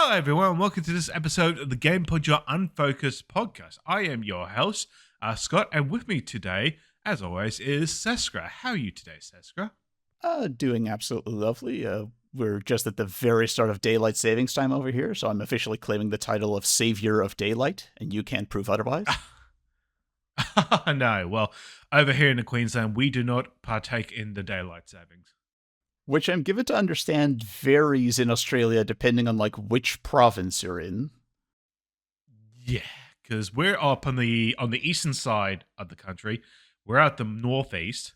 Hello, everyone, and welcome to this episode of the Gamepodular Unfocused podcast. I am your host, Scott, and with me today, as always, is Seskra. How are you today, Seskra? Doing absolutely lovely. We're just at the very start of daylight savings time over here, so I'm officially claiming the title of Savior of Daylight, and you can't prove otherwise. No, well, over here in the Queensland, we do not partake in the daylight savings. Which I'm given to understand varies in Australia depending on which province you're in. Yeah, because we're up on the eastern side of the country. We're out the northeast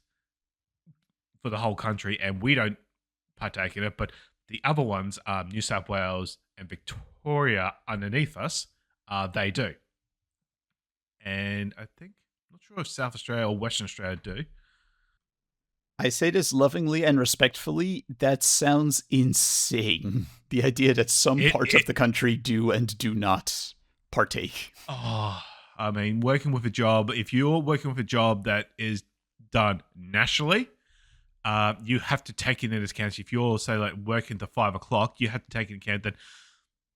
for the whole country, and we don't partake in it. But the other ones, New South Wales and Victoria, underneath us, they do. And I think, I'm not sure if South Australia or Western Australia do. I say this lovingly and respectfully, that sounds insane. The idea that some parts of the country do and do not partake. Oh, I mean, working with a job, if you're working with a job that is done nationally, you have to take into account, if you're, say, like working to 5 o'clock, you have to take into account that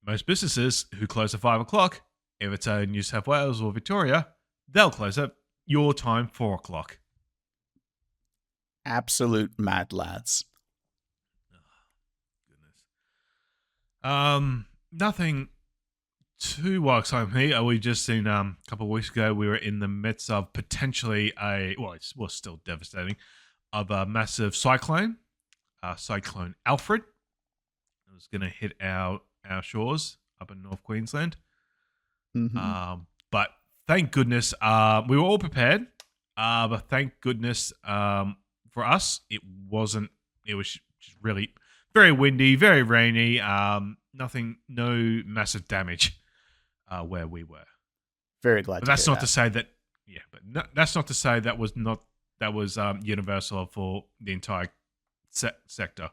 most businesses who close at 5 o'clock, if it's in New South Wales or Victoria, they'll close at your time, 4 o'clock. Absolute mad lads. Oh, goodness. Nothing too exciting for me. We've just seen a couple of weeks ago, we were in the midst of potentially it was still devastating, of a massive cyclone, Cyclone Alfred. It was going to hit our shores up in North Queensland. Mm-hmm. But thank goodness, we were all prepared. But thank goodness, for us, it wasn't. It was just really very windy, very rainy. No massive damage where we were. Very glad. But that's not to say that. Yeah, but that's not to say that was universal for the entire sector.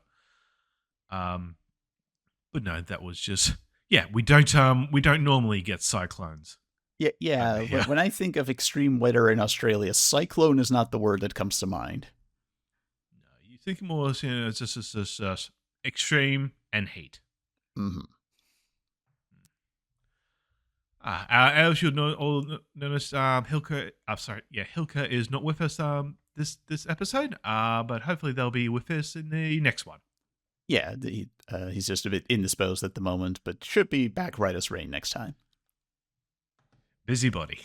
But no, that was just. Yeah, we don't normally get cyclones. Yeah. When I think of extreme weather in Australia, cyclone is not the word that comes to mind. No, you think more, it's just extreme and heat. Mm-hmm. As you know, all notice, Hilka. Hilka is not with us this episode. But hopefully they'll be with us in the next one. Yeah, he's just a bit indisposed at the moment, but should be back right as rain next time. Busybody.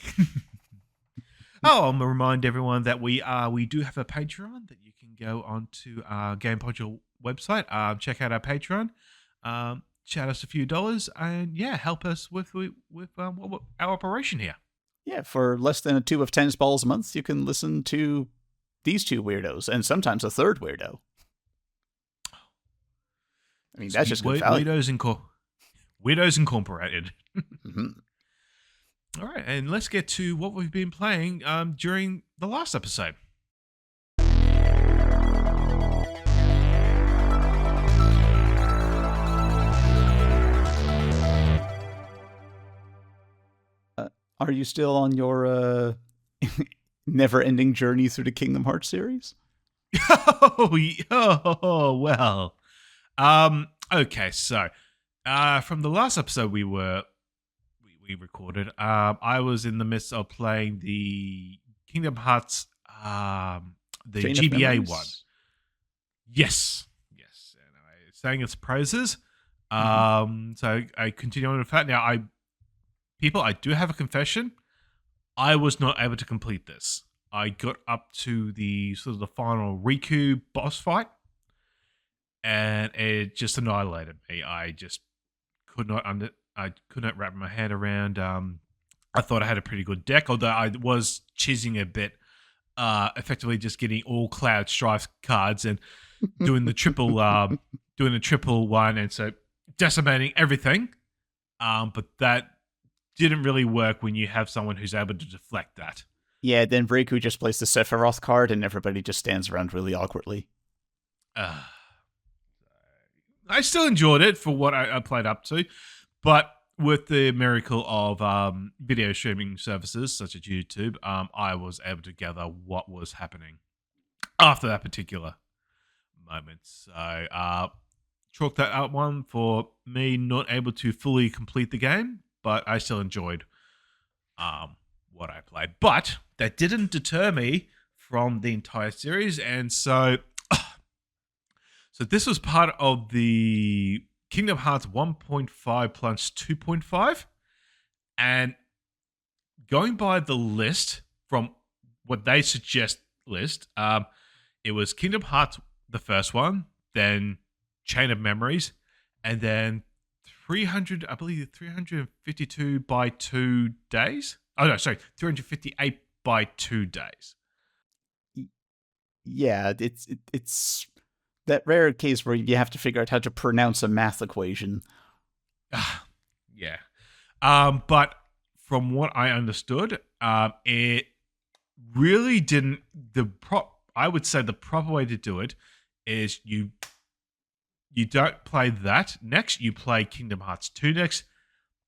I'm gonna remind everyone that we do have a Patreon that you can go onto our Gamepodular website. Check out our Patreon. Chat us a few dollars, and help us with our operation here. Yeah, for less than a tube of tennis balls a month, you can listen to these two weirdos, and sometimes a third weirdo. I mean, that's just good value. Weirdos Incorporated. Mm-hmm. All right, and let's get to what we've been playing during the last episode. Are you still on your never-ending journey through the Kingdom Hearts series? Well. Okay, so from the last episode we recorded, I was in the midst of playing the Kingdom Hearts, the Chain GBA one. Yes, and I sang its praises. So I continue on with that. Now, I do have a confession. I was not able to complete this. I got up to the sort of the final Riku boss fight, and it just annihilated me. I just could not wrap my head around. I thought I had a pretty good deck, although I was chiseling a bit, effectively just getting all Cloud Strife cards and doing the triple one, and so decimating everything. But that didn't really work when you have someone who's able to deflect that. Yeah, then Riku just plays the Sephiroth card, and everybody just stands around really awkwardly. I still enjoyed it for what I played up to, but with the miracle of video streaming services such as YouTube, I was able to gather what was happening after that particular moment. So chalk that up one for me not able to fully complete the game, but I still enjoyed what I played. But that didn't deter me from the entire series, and so this was part of the Kingdom Hearts 1.5 plus 2.5, and going by the list from what they suggest list, it was Kingdom Hearts the first one, then Chain of Memories, and then 300, I believe 352 by 2 days. Oh no, sorry, 358 by 2 days. Yeah, it's that rare case where you have to figure out how to pronounce a math equation. Yeah. But from what I understood, it really didn't. I would say the proper way to do it is you don't play that next. You play Kingdom Hearts 2 next,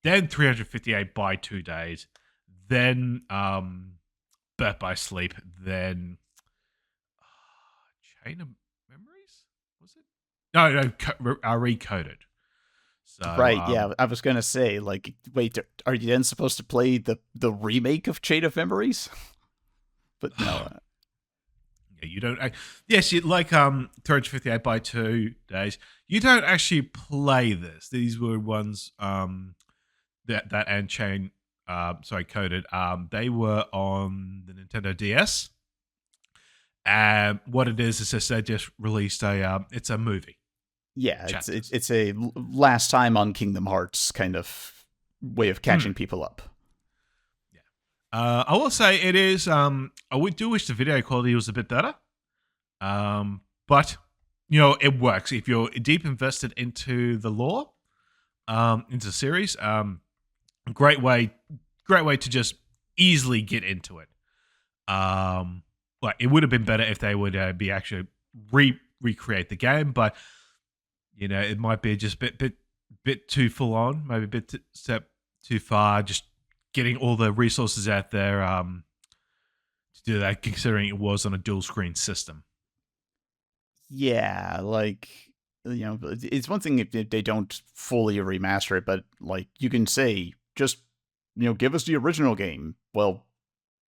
then 358 by 2 days, then Birth by Sleep, then Chain of Memories. Was it? No, Recoded. So Right, yeah, I was gonna say, like, wait, are you then supposed to play the remake of Chain of Memories? But no. Yeah, you don't. Yes, you like 358 by 2 days. You don't actually play this. These were ones that and Chain, Coded. They were on the Nintendo DS. And what it is just they just released it's a movie. Yeah, it's a last time on Kingdom Hearts kind of way of catching people up. Yeah, I will say it is. I do wish the video quality was a bit better. But it works if you're deep invested into the lore, into the series. Great way to just easily get into it. Like it would have been better if they would be actually recreate the game, but it might be just bit too full on, maybe a bit step too far. Just getting all the resources out there to do that, considering it was on a dual screen system. Yeah, like it's one thing if they don't fully remaster it, but like you can say just give us the original game. Well,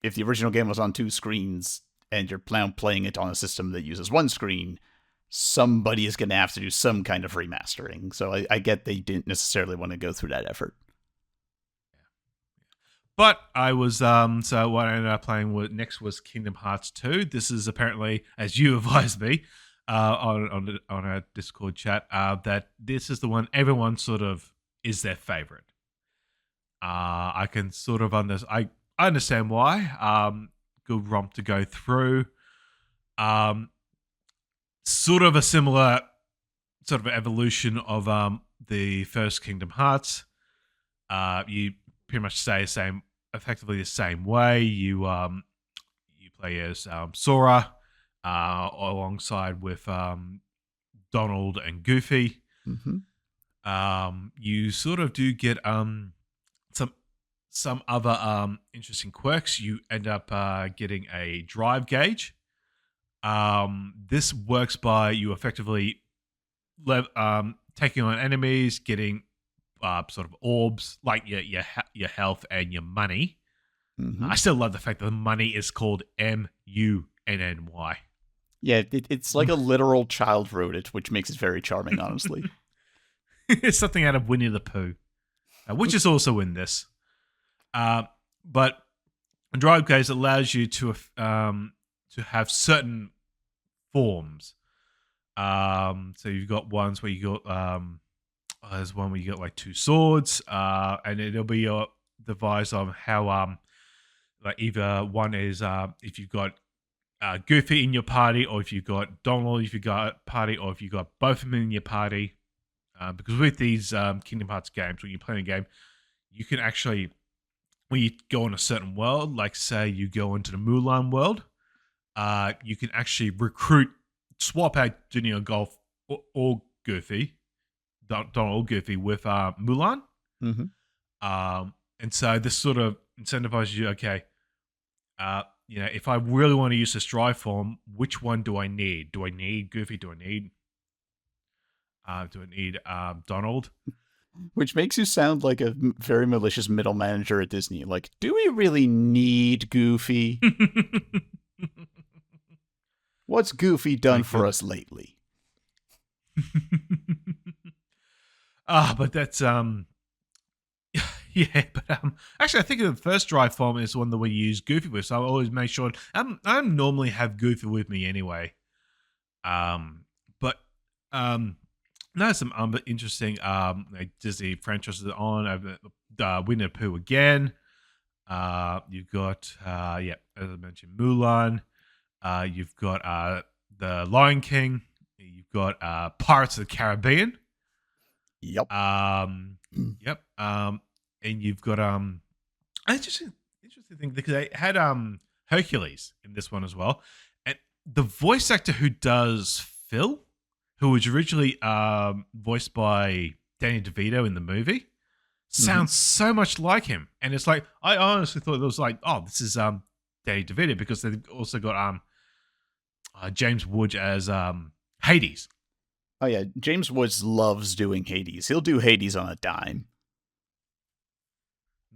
if the original game was on 2 screens and you're playing it on a system that uses 1 screen, somebody is going to have to do some kind of remastering. So I get they didn't necessarily want to go through that effort. But I was so what I ended up playing next was Kingdom Hearts 2. This is apparently, as you advised me on our Discord chat, that this is the one everyone sort of is their favorite. I can sort of I understand why. Good romp to go through. Sort of a similar sort of evolution of the first Kingdom Hearts. You pretty much stay effectively the same way. You play as Sora alongside with Donald and Goofy. Mm-hmm. You sort of do get some other interesting quirks. You end up getting a drive gauge. This works by you effectively taking on enemies, getting sort of orbs like your health and your money. Mm-hmm. I still love the fact that the money is called MUNNY. Yeah, it's like a literal child wrote it, which makes it very charming, honestly. It's something out of Winnie the Pooh, which is also in this. But drive gauge allows you to have certain forms. So you've got ones where you got there's one where you got like 2 swords, and it'll be your device on how like either one is if you've got Goofy in your party, or if you've got Donald, if you got party, or if you got both of them in your party. Because with these Kingdom Hearts games, when you're playing a game, you can actually, when you go on a certain world, like say you go into the Mulan world, you can actually swap out Junior Golf or Goofy, Donald or Goofy with Mulan. Mm-hmm. And so this sort of incentivizes you, okay, if I really want to use this drive form, which one do I need? Do I need Goofy? Do I need Do I need Donald? Which makes you sound like a very malicious middle manager at Disney. Like, do we really need Goofy? What's Goofy My done for goodness. us lately? But that's yeah, but actually, I think the first drive form is the one that we use Goofy with, so I always make sure I normally have Goofy with me anyway. But no, some interesting like Disney franchises on. Winnie the Pooh again. You've got yeah, as I mentioned, Mulan. You've got the Lion King. You've got Pirates of the Caribbean. Yep. Yep. And you've got interesting thing because they had Hercules in this one as well, and the voice actor who does Phil, who was originally voiced by Danny DeVito in the movie, sounds so much like him, and it's like I honestly thought it was like, oh, this is Danny DeVito because they've also got James Woods as Hades. Oh yeah, James Woods loves doing Hades. He'll do Hades on a dime.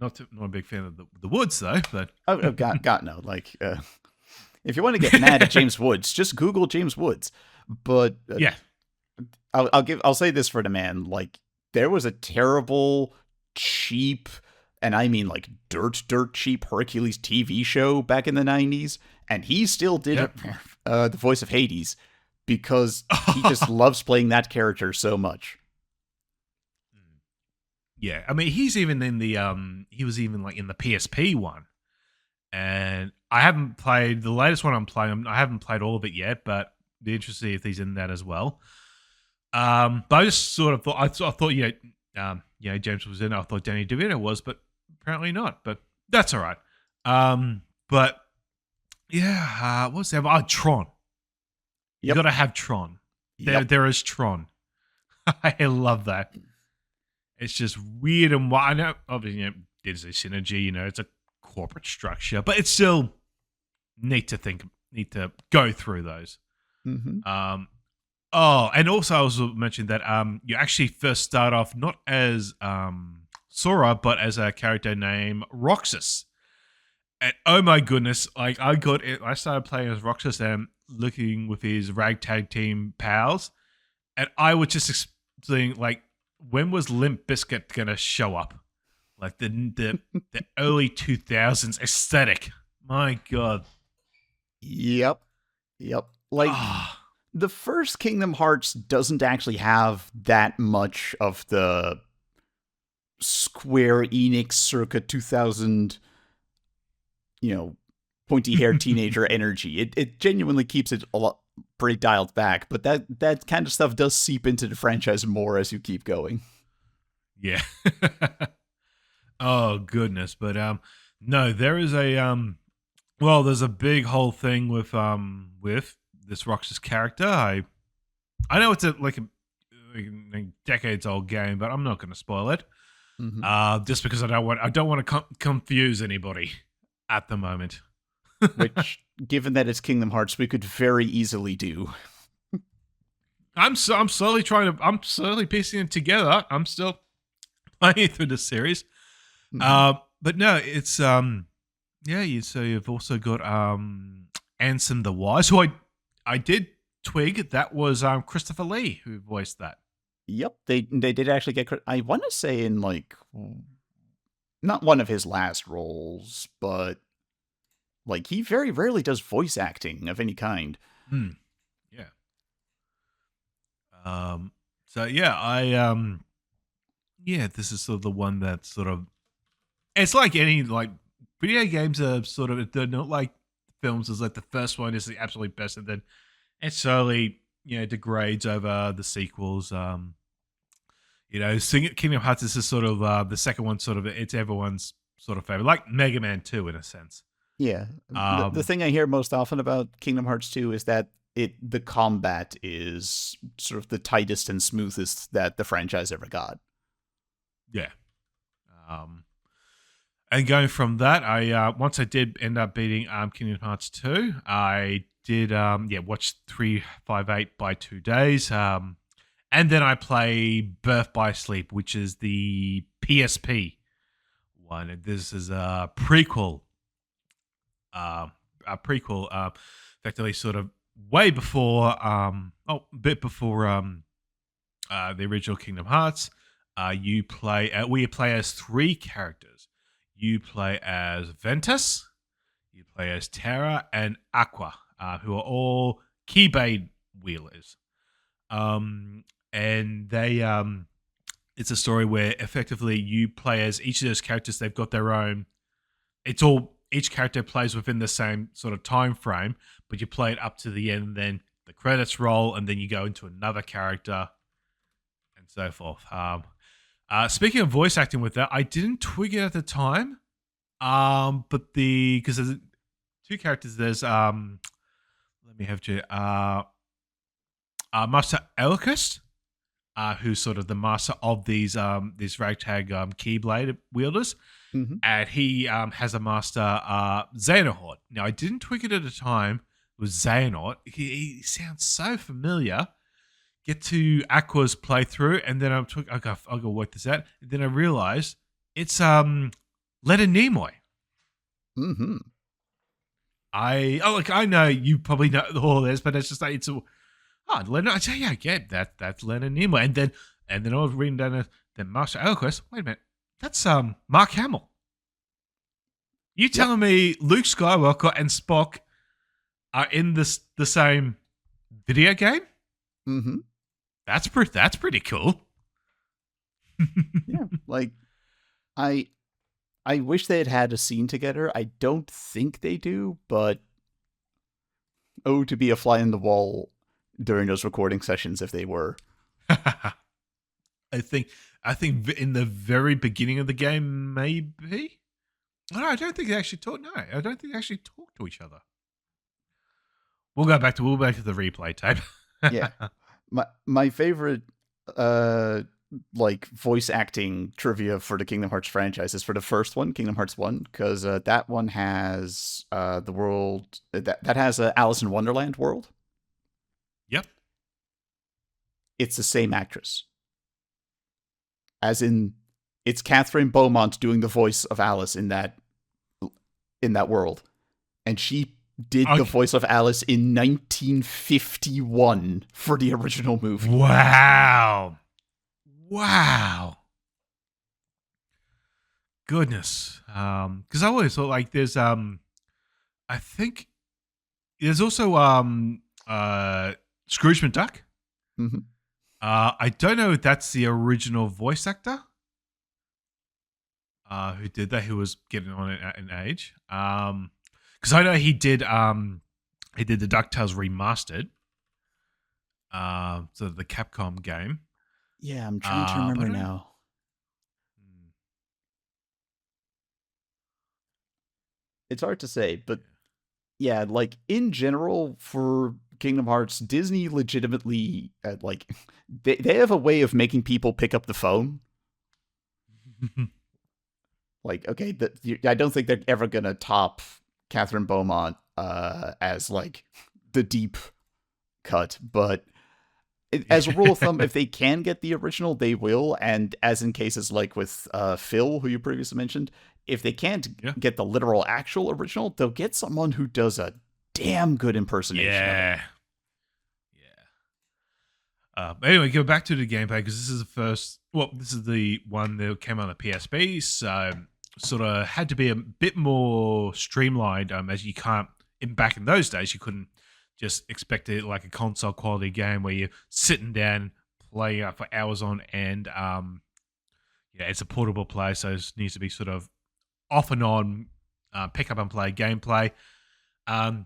Not a big fan of the Woods though, but God no. Like, if you want to get mad at James Woods, just Google James Woods. But yeah, I'll say this for the man. Like, there was a terrible, cheap, and I mean like dirt cheap Hercules TV show back in the 90s, and he still did the voice of Hades because he just loves playing that character so much. Yeah, I mean he's even in the he was even like in the PSP one, and I haven't played the latest one I'm playing. I haven't played all of it yet, but be interested to see if he's in that as well. But I just sort of thought I thought James was in it. I thought Danny DeVito was, but apparently not. But that's all right. But yeah, what's that? Oh, Tron. You got to have Tron. There is Tron. I love that. It's just weird and why I know obviously there's a synergy, it's a corporate structure, but it's still need to go through those. And also I also mentioned that you actually first start off not as Sora, but as a character named Roxas. And oh my goodness, like I started playing as Roxas and looking with his ragtag team pals, and I was just saying like, when was Limp Bizkit gonna show up? Like the early 2000s aesthetic. My God. Yep. Like the first Kingdom Hearts doesn't actually have that much of the Square Enix circa 2000, pointy-haired teenager energy. It genuinely keeps it a lot pretty dialed back, but that kind of stuff does seep into the franchise more as you keep going. Yeah. Oh goodness, but no, there is there's a big whole thing with this Roxas character. I know it's a decades old game, but I'm not going to spoil it. Just because I don't want to confuse anybody at the moment. Which, given that it's Kingdom Hearts, we could very easily do. I'm slowly piecing it together. I'm still playing through the series. But no, it's you've also got Ansem the Wise, who I did twig that was Christopher Lee who voiced that. Yep, they did actually get. I want to say in like not one of his last roles, but like he very rarely does voice acting of any kind. Yeah. So yeah, this is sort of the one that sort of, it's like any like video games are sort of, they're not like films as like the first one is the absolute best, and then it slowly degrades over the sequels. Kingdom Hearts is sort of the second one, sort of it's everyone's sort of favorite, like Mega Man 2 in a sense. Yeah, the thing I hear most often about Kingdom Hearts 2 is that the combat is sort of the tightest and smoothest that the franchise ever got. Yeah. And going from that, I once I did end up beating Kingdom Hearts 2, I did watch 358 by 2 days. And And then I play Birth by Sleep, which is the PSP one. And this is a prequel. Effectively, sort of way before, a bit before the original Kingdom Hearts. We play as three characters. You play as Ventus, you play as Terra and Aqua, who are all Keyblade wielders. And they it's a story where effectively you play as each of those characters. They've got their own. Each character plays within the same sort of time frame, but you play it up to the end. And then the credits roll, and then you go into another character, and so forth. Speaking of voice acting with that, I didn't twig it at the time, but because there's two characters. There's let me have you Master Elkist, who's sort of the master of these ragtag keyblade wielders, and he has a master Xehanort. Now I didn't twig it at the time. It was Xehanort. He sounds so familiar. Get to Aqua's playthrough, and then I'll go work this out. And then I realized it's Leonard Nimoy. Mm-hmm. I know you probably know all this, but it's just like Leonard. I say, yeah, I get that. That's Leonard Nimoy, and then I was reading down the Master Elquist. Wait a minute, that's Mark Hamill. You telling me Luke Skywalker and Spock are in the same video game? Mm-hmm. That's pretty cool. Yeah, like I wish they had a scene together. I don't think they do, but to be a fly in the wall during those recording sessions if they were. I think in the very beginning of the game, maybe. No, I don't think they actually talk. No, I don't think they actually talk to each other. We'll go back to the replay tape. Yeah. My favorite voice acting trivia for the Kingdom Hearts franchise is for the first one, Kingdom Hearts 1, because that one has the world that has Alice in Wonderland world. Yep. It's the same actress. As in, it's Catherine Beaumont doing the voice of Alice in that world. And she did the voice of Alice in 1951 for the original movie. Wow. Goodness. Because I always thought like there's I think there's also Scrooge McDuck. Mm-hmm. I don't know if that's the original voice actor who did that, who was getting on in age. Because I know he did the DuckTales remastered, so the Capcom game. Yeah, I'm trying to remember now. It's hard to say, but yeah, like in general for Kingdom Hearts, Disney legitimately they have a way of making people pick up the phone. Like, okay, I don't think they're ever gonna top Catherine Beaumont as like the deep cut, but as a rule of thumb, if they can get the original, they will. And as in cases like with Phil, who you previously mentioned, if they can't get the literal actual original, they'll get someone who does a damn good impersonation of it. Anyway, go back to the gameplay because this is the first. Well, this is the one that came on the PSP, so sort of had to be a bit more streamlined. As you can't back in those days, you couldn't just expect it like a console quality game where you're sitting down playing for hours on end. It's a portable play, so it needs to be sort of off and on, pick up and play gameplay. I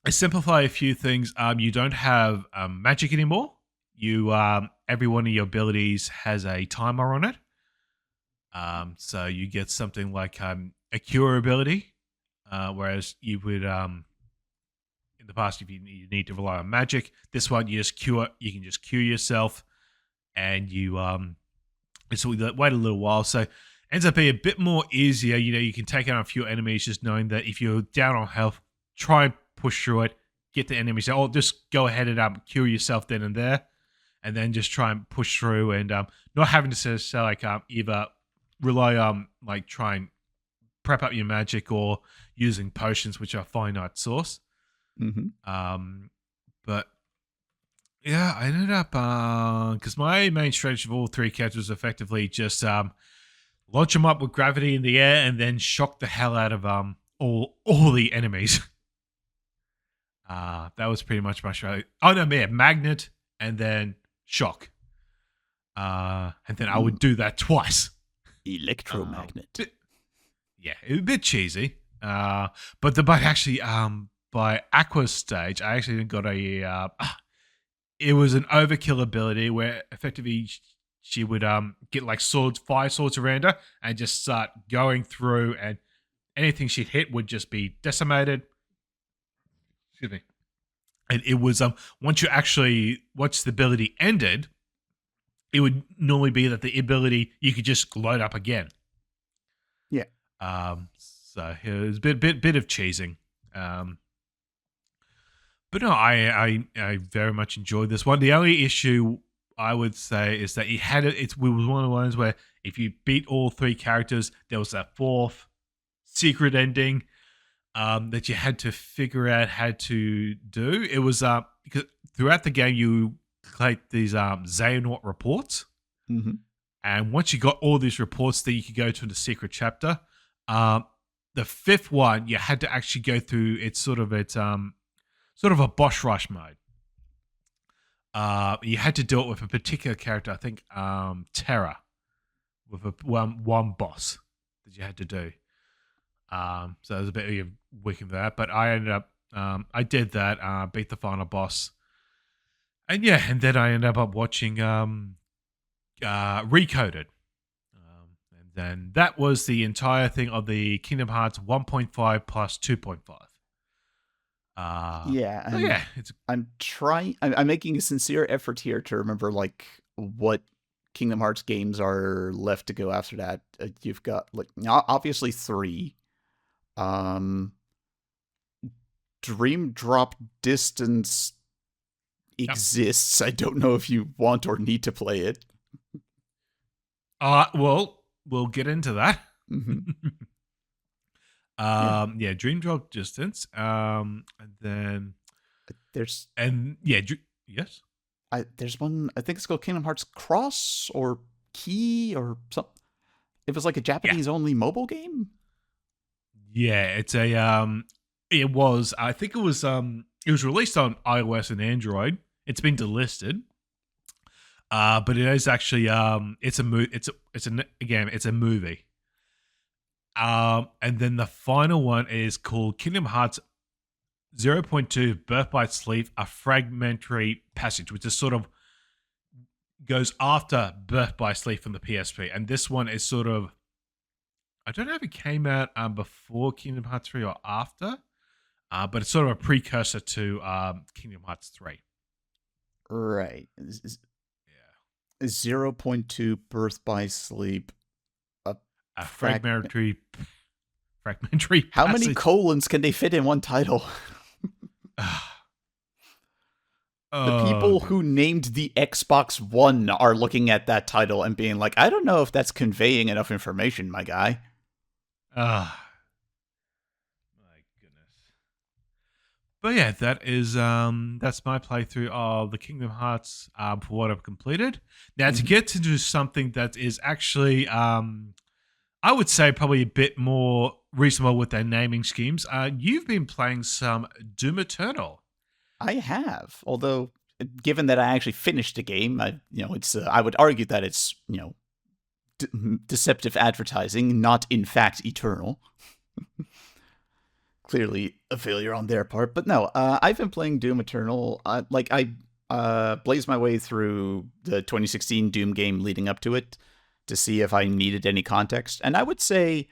simplify a few things. You don't have magic anymore. You every one of your abilities has a timer on it. So you get something like a cure ability, whereas you would in the past if you need to rely on magic. This one you can just cure yourself, and you so wait a little while. So ends up being a bit more easier. You can take out a few enemies just knowing that if you're down on health, try and push through it, get the enemies. Or just go ahead and cure yourself then and there. and then just try and push through, and not having to say like either rely on like try and prep up your magic or using potions which are finite source. But yeah, I ended up because my main strategy of all three characters was effectively just launch them up with gravity in the air and then shock the hell out of all the enemies. That was pretty much my strategy. Oh no, man, magnet and then shock. And then I would do that twice. Electromagnet. Yeah, it was a bit cheesy. But actually by Aqua's stage, I actually got a it was an overkill ability where effectively she would get like fire swords around her and just start going through, and anything she'd hit would just be decimated. Excuse me. And it was once the ability ended, it would normally be that the ability you could just load up again. Yeah. So it was a bit of cheesing. But no, I very much enjoyed this one. The only issue I would say is that it was one of the ones where if you beat all three characters, there was that fourth secret ending that you had to figure out how to do. It was because throughout the game you collect these Xehanort reports, and once you got all these reports, then you could go to the secret chapter. The fifth one you had to actually go through. It's sort of a boss rush mode. You had to do it with a particular character. I think Terra, with one boss that you had to do. So there's a bit of wicked for that, but I ended up I did that, beat the final boss, and yeah, and then I ended up watching Recoded, and then that was the entire thing of the Kingdom Hearts 1.5 plus 2.5. Yeah, I'm trying. I'm making a sincere effort here to remember like what Kingdom Hearts games are left to go after that. You've got like obviously 3. Dream Drop Distance exists. I don't know if you want or need to play it. Well, we'll get into that. Yeah, Dream Drop Distance. And then there's yes. There's one. I think it's called Kingdom Hearts Cross or Key or something. It was like a Japanese only mobile game. Yeah, it's a It was. I think it was. It was released on iOS and Android. It's been delisted. But it is actually. It's a movie. And then the final one is called Kingdom Hearts 0.2 Birth by Sleep, a fragmentary passage, which is sort of goes after Birth by Sleep from the PSP. And this one is sort of, I don't know if it came out before Kingdom Hearts 3 or after, but it's sort of a precursor to Kingdom Hearts 3. Right. 0.2 Birth by Sleep. A fragmentary How passage. many colons can they fit in one title? The people who named the Xbox One are looking at that title and being like, I don't know if that's conveying enough information, my guy. My goodness. But yeah, that is that's my playthrough of the Kingdom Hearts for what I've completed. Now to get to do something that is actually I would say probably a bit more reasonable with their naming schemes. You've been playing some Doom Eternal. I have, although given that I actually finished the game, it's I would argue that it's deceptive advertising, not in fact eternal. Clearly a failure on their part, but no, I've been playing Doom Eternal. I blazed my way through the 2016 Doom game leading up to it to see if I needed any context, and I would say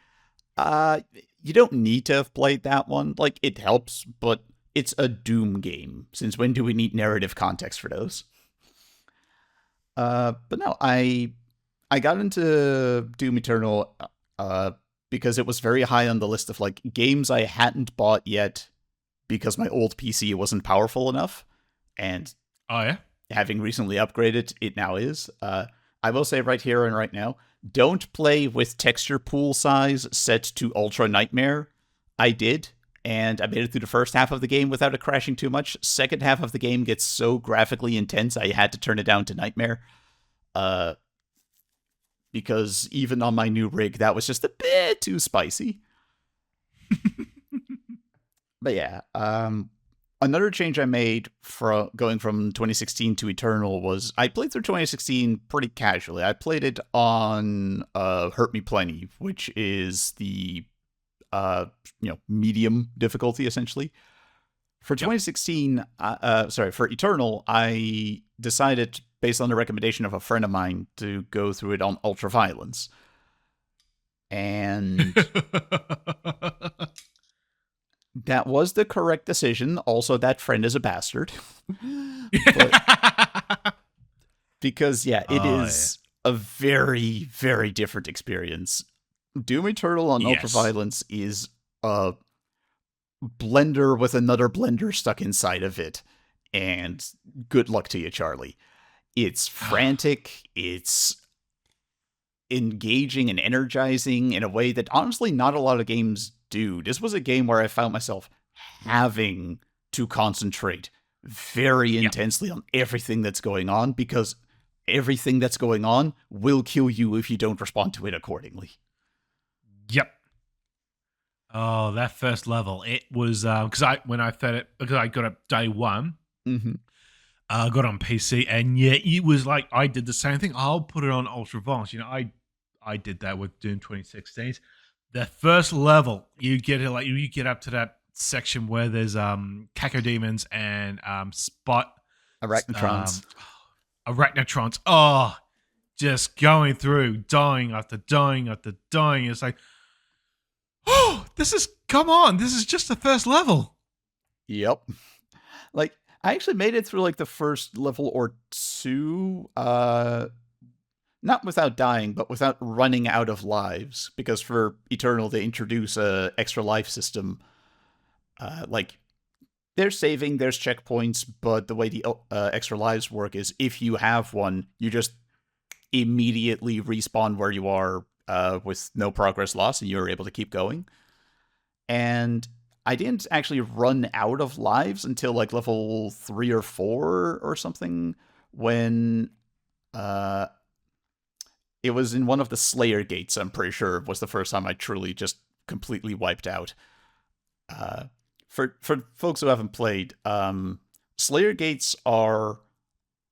you don't need to have played that one. Like, it helps, but it's a Doom game. Since when do we need narrative context for those? But no, I got into Doom Eternal because it was very high on the list of like games I hadn't bought yet because my old PC wasn't powerful enough. And oh yeah, having recently upgraded, it now is. I will say right here and right now, don't play with texture pool size set to Ultra Nightmare. I did, and I made it through the first half of the game without it crashing too much. Second half of the game gets so graphically intense, I had to turn it down to Nightmare. Because even on my new rig, that was just a bit too spicy. But yeah, another change I made from going from 2016 to Eternal was I played through 2016 pretty casually. I played it on Hurt Me Plenty, which is the medium difficulty essentially. For 2016, for Eternal, I decided, based on the recommendation of a friend of mine, to go through it on Ultra Violence. And that was the correct decision. Also, that friend is a bastard. Because, it is a very, very different experience. Doom Eternal on Ultra Violence is a blender with another blender stuck inside of it. And good luck to you, Charlie. It's frantic. It's engaging and energizing in a way that honestly not a lot of games do. This was a game where I found myself having to concentrate very intensely on everything that's going on, because everything that's going on will kill you if you don't respond to it accordingly. Yep. Oh, that first level. It was because I got it day one. Mm-hmm. Got on PC, and it was like I did the same thing. I'll put it on Ultra Violence. I did that with Doom 2016. The first level, you get it, like you get up to that section where there's cacodemons and Arachnotrons. Arachnotrons. Oh, just going through, dying after dying after dying. It's like, oh, this is just the first level. Yep. Like, I actually made it through like the first level or two, not without dying, but without running out of lives, because for Eternal they introduce a extra life system. Like, there's saving, there's checkpoints, but the way the extra lives work is if you have one, you just immediately respawn where you are with no progress loss, and you're able to keep going. And I didn't actually run out of lives until like level 3 or 4 or something, when it was in one of the Slayer gates, I'm pretty sure, was the first time I truly just completely wiped out. For folks who haven't played, Slayer gates are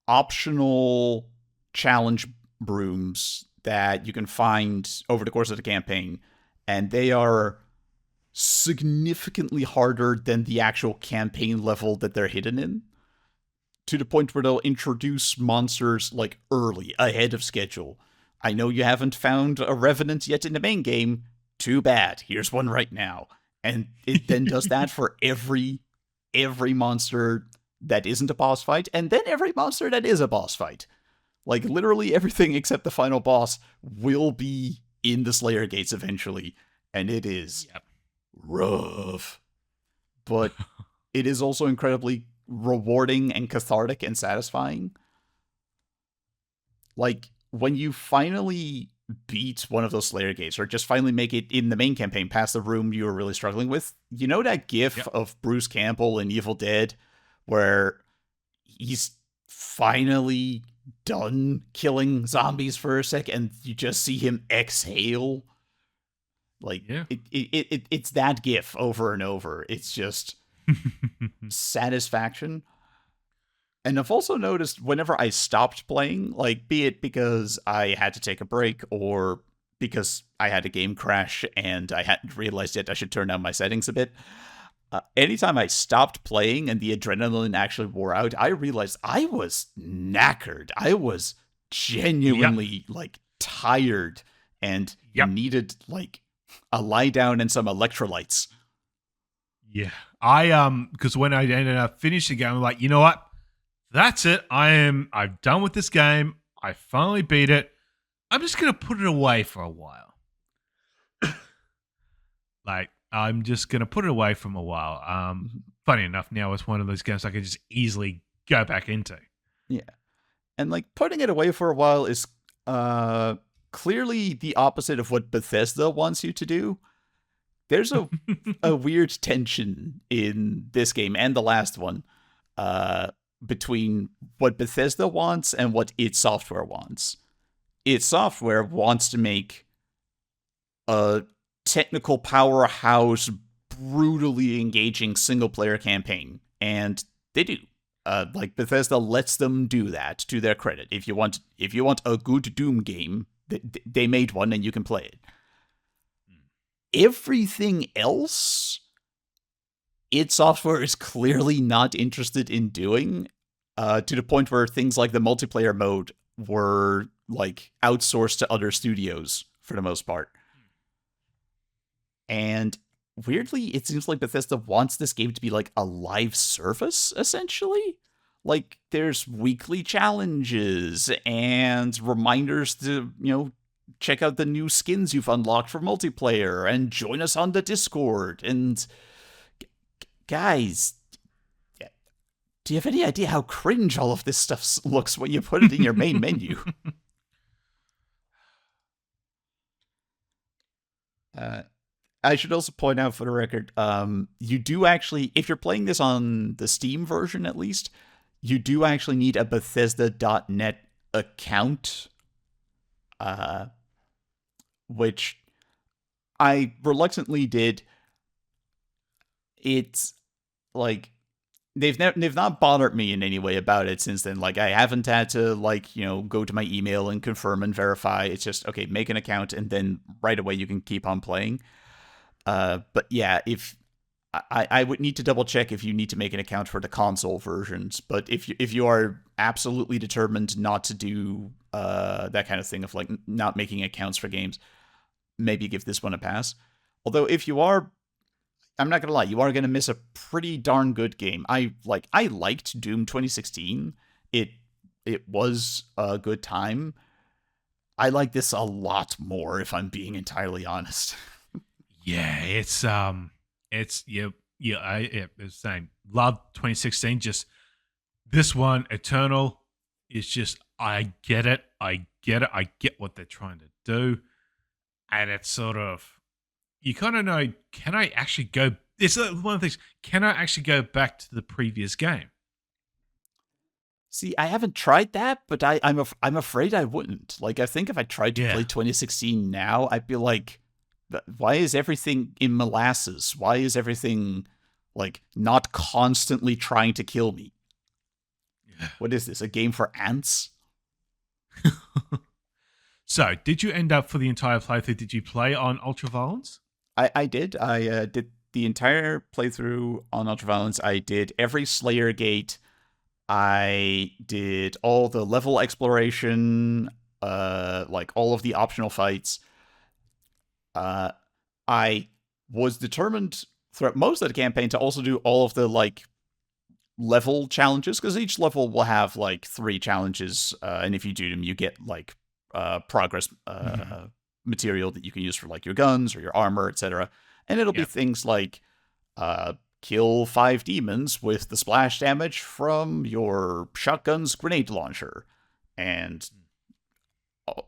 optional challenge rooms that you can find over the course of the campaign, and they are significantly harder than the actual campaign level that they're hidden in, to the point where they'll introduce monsters like early, ahead of schedule. I know you haven't found a Revenant yet in the main game. Too bad. Here's one right now. And it then does that for every monster that isn't a boss fight, and then every monster that is a boss fight. Like, literally everything except the final boss will be in the Slayer gates eventually, and it is rough. But it is also incredibly rewarding and cathartic and satisfying. Like, when you finally beat one of those Slayer gates, or just finally make it in the main campaign past the room you were really struggling with, you know that gif of Bruce Campbell in Evil Dead where he's finally done killing zombies for a sec and you just see him exhale? Like, it's that gif over and over. It's just satisfaction. And I've also noticed whenever I stopped playing, like, be it because I had to take a break or because I had a game crash and I hadn't realized yet I should turn down my settings a bit, anytime I stopped playing and the adrenaline actually wore out, I realized I was knackered. I was genuinely, like, tired and needed, like, a lie down and some electrolytes. Yeah. Because when I ended up finishing the game, I'm like, you know what? That's it. I'm done with this game. I finally beat it. I'm just going to put it away for a while. Like, I'm just going to put it away from a while. Funny enough, now it's one of those games I can just easily go back into. Yeah. And like putting it away for a while is clearly the opposite of what Bethesda wants you to do. There's a weird tension in this game and the last one between what Bethesda wants and what id Software wants. id Software wants to make a technical powerhouse, brutally engaging single player campaign, and they do. Like Bethesda lets them do that to their credit. If you want a good Doom game, they made one and you can play it. Everything else, id Software is clearly not interested in doing, to the point where things like the multiplayer mode were like outsourced to other studios for the most part. And weirdly, it seems like Bethesda wants this game to be like a live service, essentially. Like, there's weekly challenges and reminders to, check out the new skins you've unlocked for multiplayer and join us on the Discord. And guys, do you have any idea how cringe all of this stuff looks when you put it in your main menu? I should also point out for the record, you do actually, if you're playing this on the Steam version at least, you do actually need a Bethesda.net account, which I reluctantly did. It's like they've not bothered me in any way about it since then. Like, I haven't had to go to my email and confirm and verify. It's just, okay, make an account and then right away you can keep on playing. But yeah, if I would need to double check if you need to make an account for the console versions. But if you are absolutely determined not to do that kind of thing of like not making accounts for games, maybe give this one a pass. Although if you are, I'm not gonna lie, you are gonna miss a pretty darn good game. I liked Doom 2016. It was a good time. I like this a lot more, if I'm being entirely honest. Yeah, it's the same. Love 2016. Just this one, Eternal, is just I get it. I get what they're trying to do, and it's sort of you kind of know. Can I actually go? It's one of the things. Can I actually go back to the previous game? See, I haven't tried that, but I'm afraid I wouldn't. Like, I think if I tried to play 2016 now, I'd be like, why is everything in molasses? Why is everything like not constantly trying to kill me? Yeah. What is this? A game for ants? So, did you end up for the entire playthrough? Did you play on Ultraviolence? I did. I did the entire playthrough on Ultraviolence. I did every Slayer gate. I did all the level exploration, like all of the optional fights. I was determined throughout most of the campaign to also do all of the like level challenges, because each level will have like 3 challenges, and if you do them, you get like progress material that you can use for like your guns or your armor, etc. And it'll be things like kill 5 demons with the splash damage from your shotgun's grenade launcher. And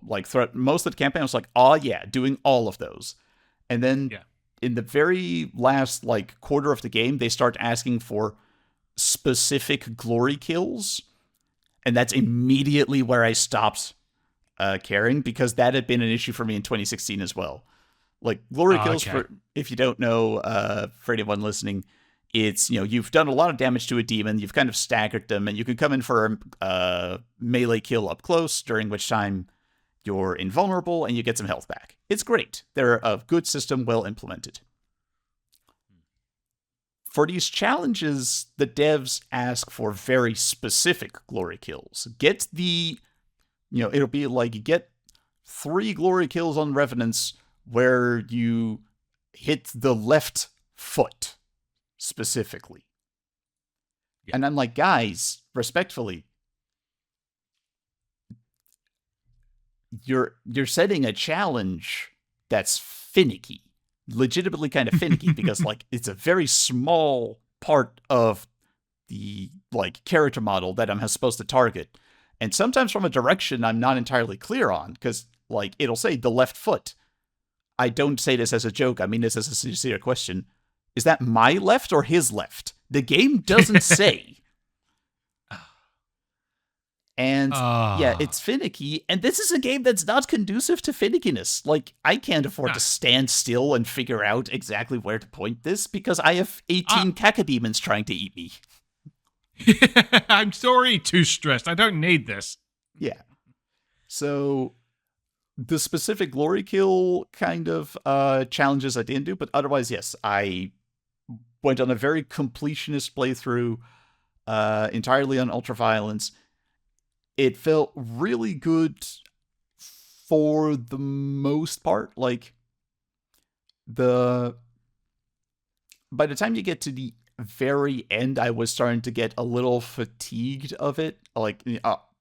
like throughout most of the campaign, I was like, oh yeah, doing all of those. And then in the very last like quarter of the game, they start asking for specific glory kills. And that's immediately where I stopped caring, because that had been an issue for me in 2016 as well. Like, glory kills, for if you don't know, for anyone listening, it's, you've done a lot of damage to a demon, you've kind of staggered them, and you can come in for a melee kill up close, during which time you're invulnerable and you get some health back. It's great. They're a good system, well implemented. For these challenges, the devs ask for very specific glory kills. Get the, it'll be like, get 3 glory kills on Revenants where you hit the left foot specifically. Yeah. And I'm like, guys, respectfully, you're setting a challenge that's finicky, legitimately kind of finicky, because like it's a very small part of the like character model that I'm supposed to target. And sometimes from a direction I'm not entirely clear on, because like it'll say the left foot. I don't say this as a joke. I mean this as a sincere question. Is that my left or his left? The game doesn't say. And yeah, it's finicky. And this is a game that's not conducive to finickiness. Like, I can't afford to stand still and figure out exactly where to point this because I have 18 cacodemons trying to eat me. I'm sorry, too stressed. I don't need this. Yeah. So the specific glory kill kind of challenges I didn't do, but otherwise, yes, I went on a very completionist playthrough entirely on ultraviolence. It felt really good for the most part. Like, by the time you get to the very end, I was starting to get a little fatigued of it. Like,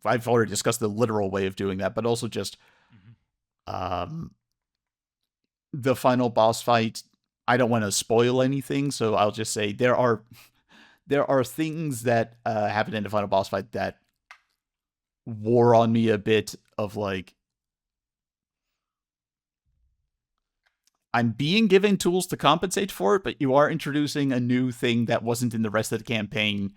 I've already discussed the literal way of doing that, but also just the final boss fight. I don't want to spoil anything, so I'll just say there are things that happen in the final boss fight that wore on me a bit of like, I'm being given tools to compensate for it, but you are introducing a new thing that wasn't in the rest of the campaign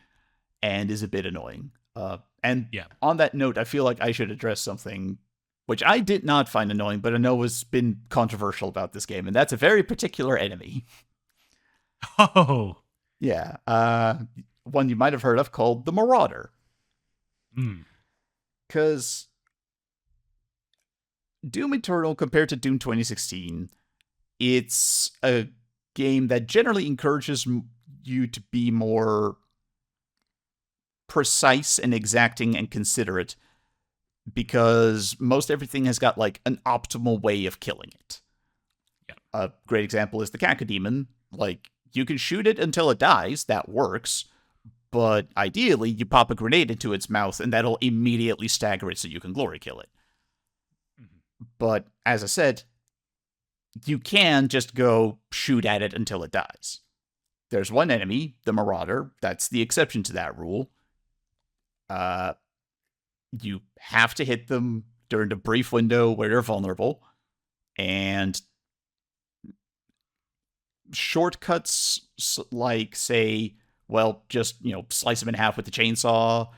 and is a bit annoying. On that note, I feel like I should address something which I did not find annoying, but I know has been controversial about this game, and that's a very particular enemy. Oh. Yeah. One you might have heard of called the Marauder. Because Doom Eternal, compared to Doom 2016, it's a game that generally encourages you to be more precise and exacting and considerate, because most everything has got like an optimal way of killing it. Yeah. A great example is the cacodemon. Like, you can shoot it until it dies, that works, but ideally you pop a grenade into its mouth and that'll immediately stagger it so you can glory kill it. But as I said, you can just go shoot at it until it dies. There's one enemy, the Marauder, that's the exception to that rule. You have to hit them during the brief window where they're vulnerable, and shortcuts like, say, well, just, slice them in half with the chainsaw.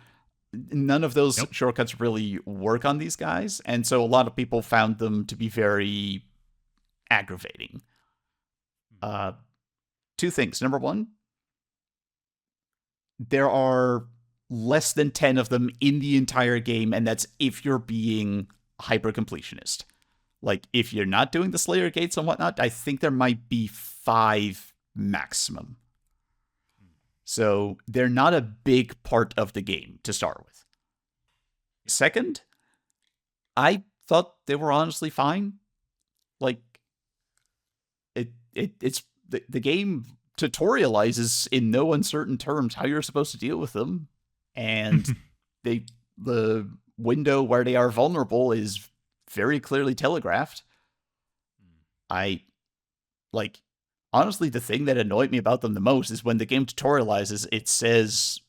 None of those shortcuts really work on these guys, and so a lot of people found them to be very aggravating. Two things. Number one, there are less than 10 of them in the entire game, and that's if you're being hyper-completionist. Like, if you're not doing the Slayer Gates and whatnot, I think there might be 5 maximum. So they're not a big part of the game to start with. Second, I thought they were honestly fine. Like, it's the game tutorializes in no uncertain terms how you're supposed to deal with them, and the window where they are vulnerable is very clearly telegraphed. Honestly, the thing that annoyed me about them the most is when the game tutorializes, it says,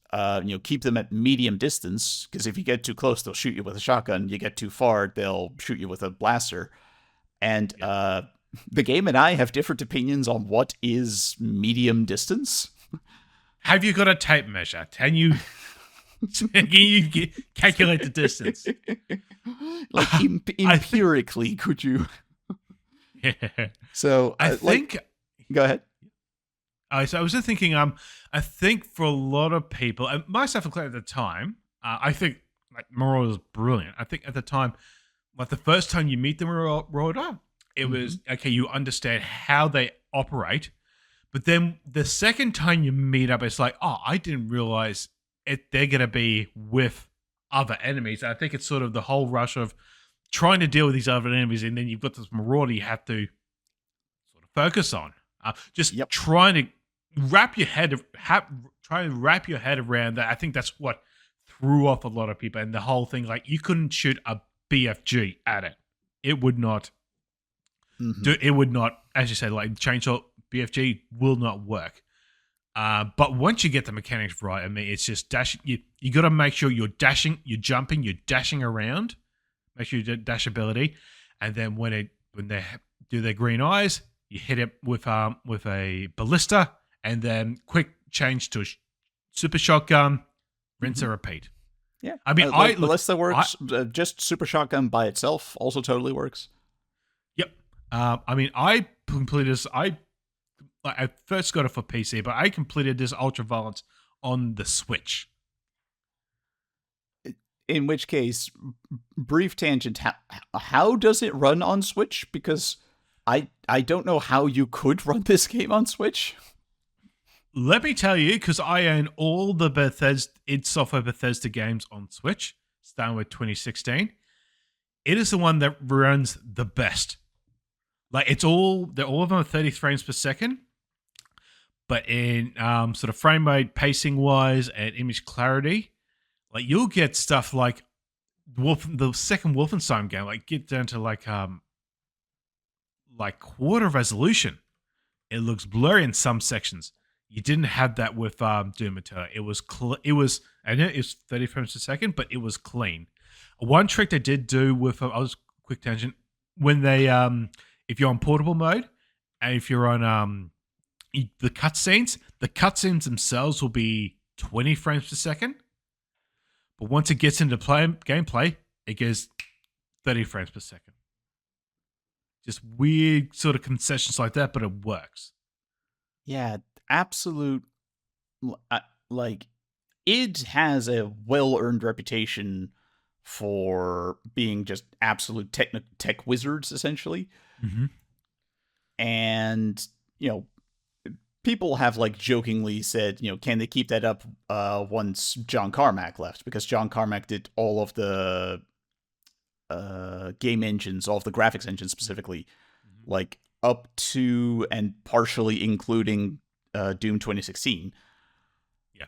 keep them at medium distance, because if you get too close, they'll shoot you with a shotgun. You get too far, they'll shoot you with a blaster. And the game and I have different opinions on what is medium distance. Have you got a tape measure? Can you calculate the distance? Like, empirically, could you? Yeah. So I think. Go ahead. So I was just thinking. I think for a lot of people, and myself included at the time, I think like Marauder was brilliant. I think at the time, like the first time you meet the Marauder, it was okay. You understand how they operate, but then the second time you meet up, it's like, oh, I didn't realize they're going to be with other enemies. And I think it's sort of the whole rush of trying to deal with these other enemies, and then you've got this Marauder you have to sort of focus on. Trying to wrap your head around that. I think that's what threw off a lot of people, and the whole thing, like, you couldn't shoot a BFG at it. It would not it would not, as you said, like chainsaw BFG will not work. But once you get the mechanics right, I mean, it's just dashing. You got to make sure you're dashing, you're jumping, you're dashing around. Make sure you do dash ability, and then when they do their green eyes, you hit it with a ballista, and then quick change to a super shotgun, rinse and repeat. Yeah. I mean, Ballista works. Just Super Shotgun by itself also totally works. Yep. I mean, I completed this. I first got it for PC, but I completed this Ultraviolence on the Switch. In which case, brief tangent, how does it run on Switch? Because I don't know how you could run this game on Switch. Let me tell you, because I own all the id Software Bethesda games on Switch, starting with 2016. It is the one that runs the best. Like they're all of them are 30 frames per second, but in sort of frame rate, pacing wise, and image clarity, like you'll get stuff like the second Wolfenstein game, like get down to like quarter resolution. It looks blurry in some sections. You didn't have that with Doom Eternal. It was I know it was 30 frames per second, but it was clean. One trick they did do with I was quick tangent when they if you're on portable mode and if you're on the cutscenes themselves will be 20 frames per second. But once it gets into gameplay, it goes 30 frames per second. Just weird sort of concessions like that, but it works. Yeah, absolute. Like, id has a well-earned reputation for being just absolute tech wizards, essentially. Mm-hmm. And, people have like jokingly said, can they keep that up once John Carmack left? Because John Carmack did all of the game engines, all of the graphics engines specifically, like up to and partially including Doom 2016. Yeah.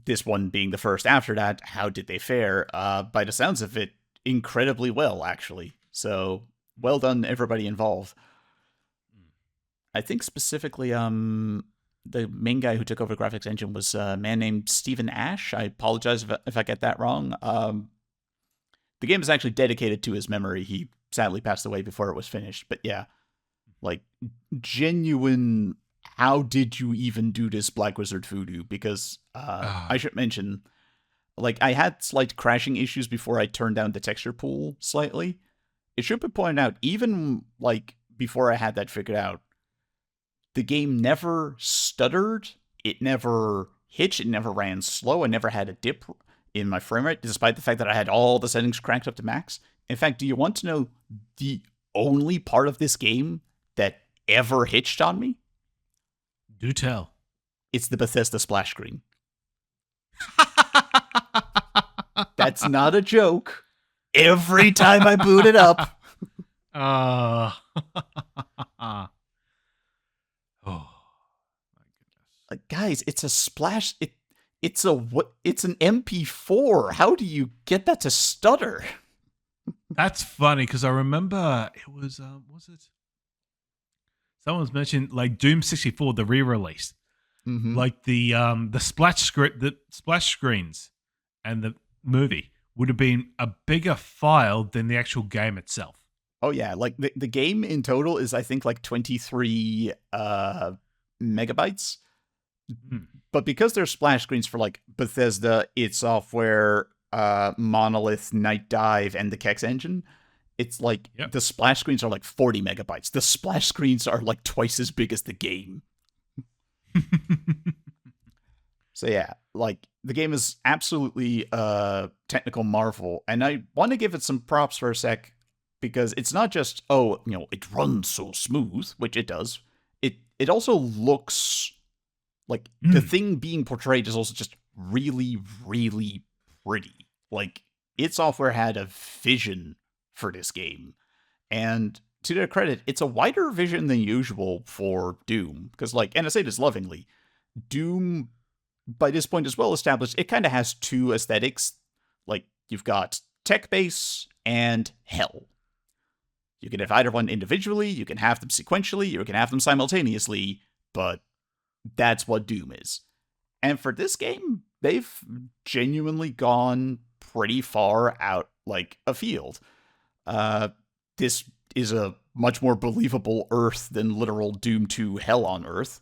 This one being the first after that. How did they fare? By the sounds of it, incredibly well, actually. So well done, everybody involved. I think specifically, the main guy who took over the graphics engine was a man named Stephen Ash. I apologize if I get that wrong. The game is actually dedicated to his memory. He sadly passed away before it was finished. But yeah, like genuine. How did you even do this, Black Wizard Voodoo? Because I should mention, like, I had slight crashing issues before I turned down the texture pool slightly. It should be pointed out, even like before I had that figured out, the game never stuttered, it never hitched, it never ran slow, I never had a dip in my frame rate, despite the fact that I had all the settings cranked up to max. In fact, do you want to know the only part of this game that ever hitched on me? Do tell. It's the Bethesda splash screen. That's not a joke. Every time I boot it up. Oh, my goodness. Like, guys, it's a splash. It's an MP4. How do you get that to stutter? That's funny because I remember it was it? Someone's mentioned like Doom 64, the re-release, like the splash screens, and the movie would have been a bigger file than the actual game itself. Oh yeah, like the game in total is I think like 23 megabytes. But because there's splash screens for like Bethesda, id Software, Monolith, Night Dive, and the Kex engine, it's like the splash screens are like 40 megabytes. The splash screens are like twice as big as the game. So yeah, like the game is absolutely a technical marvel, and I want to give it some props for a sec because it's not just it runs so smooth, which it does. It also looks like the thing being portrayed is also just really, really pretty. Like, id Software had a vision for this game. And to their credit, it's a wider vision than usual for Doom. Because, like, and I say this lovingly, Doom, by this point is well established, it kind of has two aesthetics. Like, you've got tech base and hell. You can have either one individually, you can have them sequentially, you can have them simultaneously, but that's what Doom is. And for this game, they've genuinely gone pretty far out, like, afield. Uh, this is a much more believable Earth than literal Doom 2 Hell on Earth.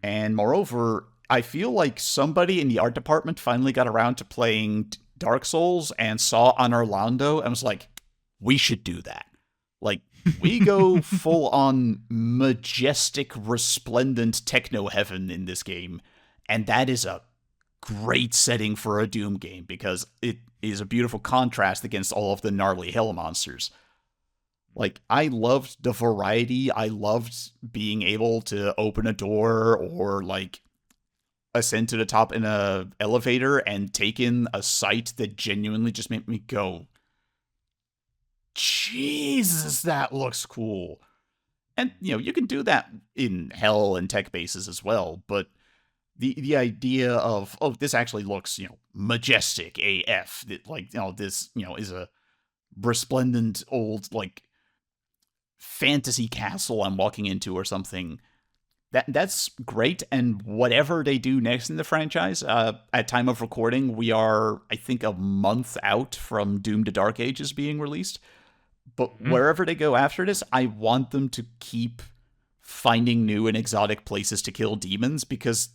And moreover, I feel like somebody in the art department finally got around to playing Dark Souls and saw on Orlando and was like, we should do that. Like, we go full on majestic, resplendent techno heaven in this game. And that is a great setting for a Doom game because it is a beautiful contrast against all of the gnarly hell monsters. Like, I loved the variety. I loved being able to open a door or, like, ascend to the top in a elevator and take in a sight that genuinely just made me go, Jesus, that looks cool. And, you can do that in hell and tech bases as well, but the idea of, oh, this actually looks, majestic AF, that, like, this, is a resplendent old, like, fantasy castle I'm walking into or something. That's great, and whatever they do next in the franchise, at time of recording, we are, I think, a month out from Doom to Dark Ages being released. But wherever they go after this, I want them to keep finding new and exotic places to kill demons, because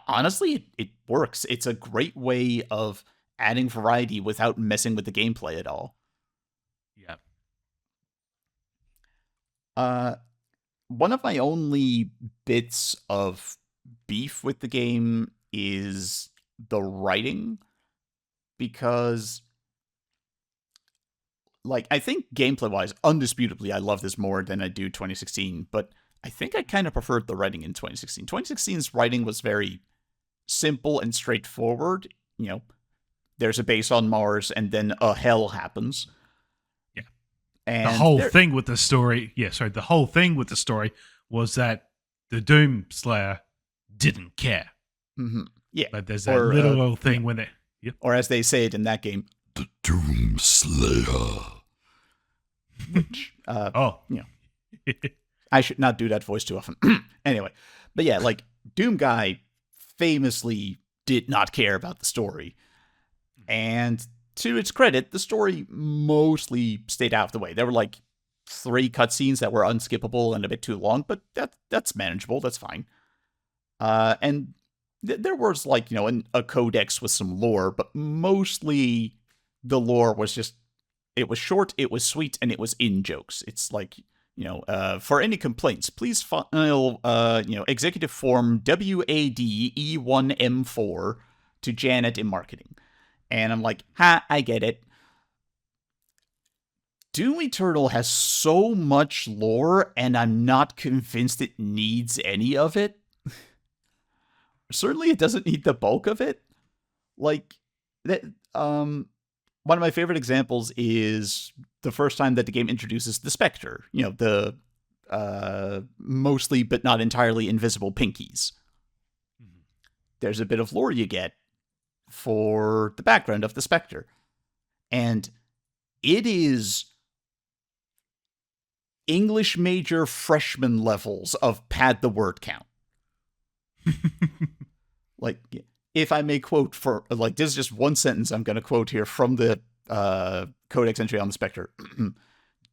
honestly, it works. It's a great way of adding variety without messing with the gameplay at all. Yeah. One of my only bits of beef with the game is the writing, because, like, I think gameplay-wise, undisputably, I love this more than I do 2016, but I think I kind of preferred the writing in 2016. 2016's writing was very simple and straightforward. There's a base on Mars, and then a hell happens. And the whole thing with the story, the whole thing with the story was that the Doom Slayer didn't care. Mm-hmm. Yeah. But there's that little thing when it... Yep. Or as they say it in that game, the Doom Slayer. Which, I should not do that voice too often. Anyway. But yeah, like, Doom Guy famously did not care about the story. And to its credit, the story mostly stayed out of the way. There were, like, 3 cutscenes that were unskippable and a bit too long, but that's manageable. That's fine. And there was, like, a codex with some lore, but mostly the lore was just, it was short, it was sweet, and it was in-jokes. It's like, for any complaints, please file, executive form WADE1M4 to Janet in marketing. And I'm like, I get it. Doom Eternal has so much lore, and I'm not convinced it needs any of it. Certainly, it doesn't need the bulk of it. Like, that. One of my favorite examples is the first time that the game introduces the Spectre. The mostly but not entirely invisible pinkies. Mm-hmm. There's a bit of lore you get for the background of the Spectre. And it is English major freshman levels of pad the word count. Like, if I may quote for, like, this is just one sentence I'm going to quote here from the codex entry on the Spectre.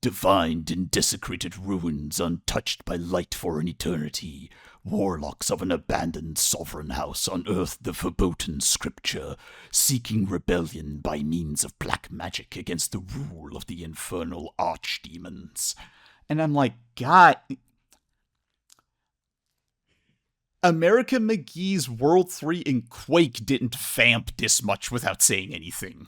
Divined in desecrated ruins, untouched by light for an eternity, warlocks of an abandoned sovereign house unearthed the verboten scripture, seeking rebellion by means of black magic against the rule of the infernal archdemons. And I'm like, God, America McGee's World 3 in Quake didn't vamp this much without saying anything.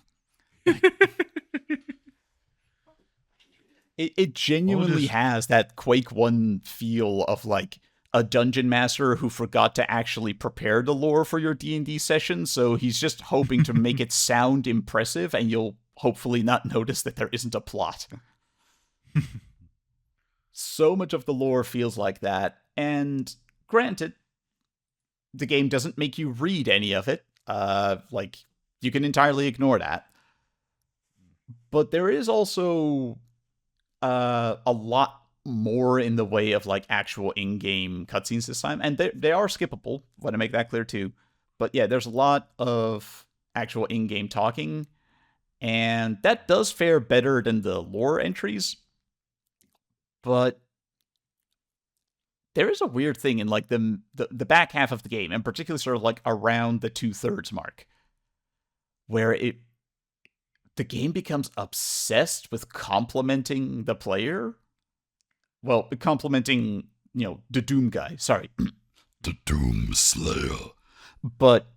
It genuinely has that Quake 1 feel of, like, a dungeon master who forgot to actually prepare the lore for your D&D session, so he's just hoping to make it sound impressive, and you'll hopefully not notice that there isn't a plot. So much of the lore feels like that, and granted, the game doesn't make you read any of it. Like, you can entirely ignore that. But there is also a lot more in the way of like actual in-game cutscenes this time, and they are skippable. Want to make that clear too. But yeah, there's a lot of actual in-game talking, and that does fare better than the lore entries. But there is a weird thing in like the back half of the game, and particularly sort of like around the 2/3 mark, where the game becomes obsessed with complimenting the player. Well, complimenting, the Doom guy. Sorry, the Doom Slayer. But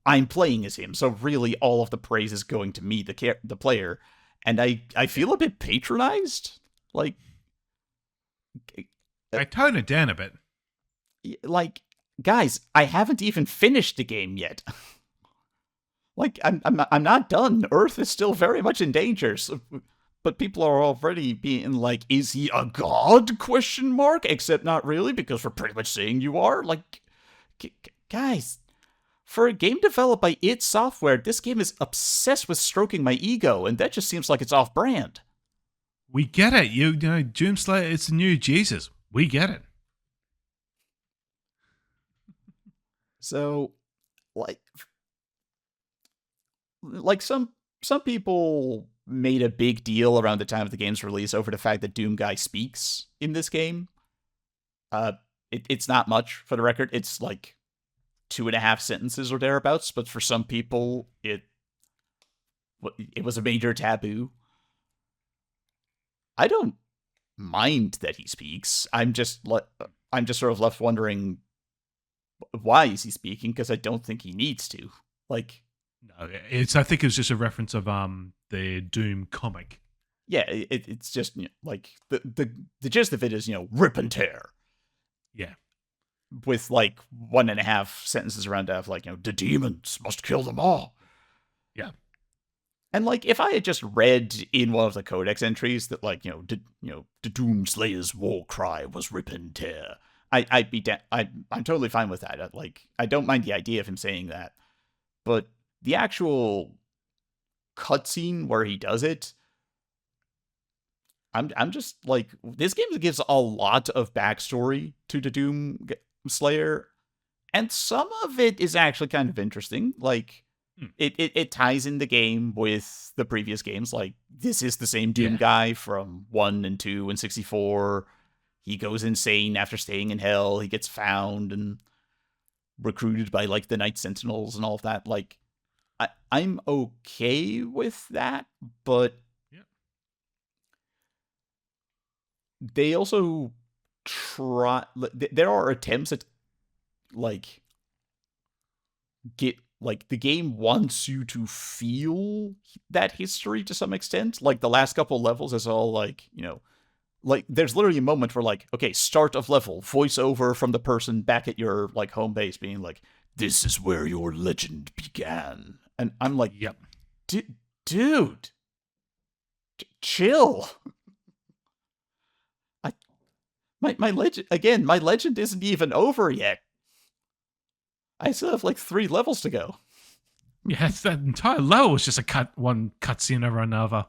I'm playing as him, so really all of the praise is going to me, the player, and I feel a bit patronized. Like, I tone it down a bit. Like, guys, I haven't even finished the game yet. Like, I'm not done. Earth is still very much in danger. So, but people are already being like, "Is he a god?" Question mark. Except not really, because we're pretty much saying you are. Like, guys, for a game developed by id Software, this game is obsessed with stroking my ego, and that just seems like it's off-brand. We get it. You know, Doomslayer, it's the new Jesus. We get it. So, like some people made a big deal around the time of the game's release over the fact that Doom Guy speaks in this game. It's not much, for the record. It's like 2.5 sentences or thereabouts, but for some people, it was a major taboo. I don't mind that he speaks. I'm just sort of left wondering, why is he speaking? Because I don't think he needs to. Like, no, I think it's just a reference of the Doom comic. Yeah, it's just like the gist of it is rip and tear. Yeah, with like 1.5 sentences around that of like the demons must kill them all. Yeah. And like, if I had just read in one of the codex entries that like the Doomslayer's war cry was rip and tear, I'm totally fine with that. I don't mind the idea of him saying that, but the actual cutscene where he does it, I'm just like, this game gives a lot of backstory to the Doom Slayer, and some of it is actually kind of interesting. Like, it ties in the game with the previous games. Like, this is the same Doom guy from 1 and 2 and 64. He goes insane after staying in hell. He gets found and recruited by like the Night Sentinels and all of that. Like, I'm okay with that, but they also try. There are attempts at like get like the game wants you to feel that history to some extent. Like, the last couple levels is all like like there's literally a moment where like, okay, start of level, voiceover from the person back at your like home base being like, "This is where your legend began," and I'm like, "Yep, dude, chill." My legend isn't even over yet. I still have like 3 levels to go. Yeah, that entire level was just one cutscene over another.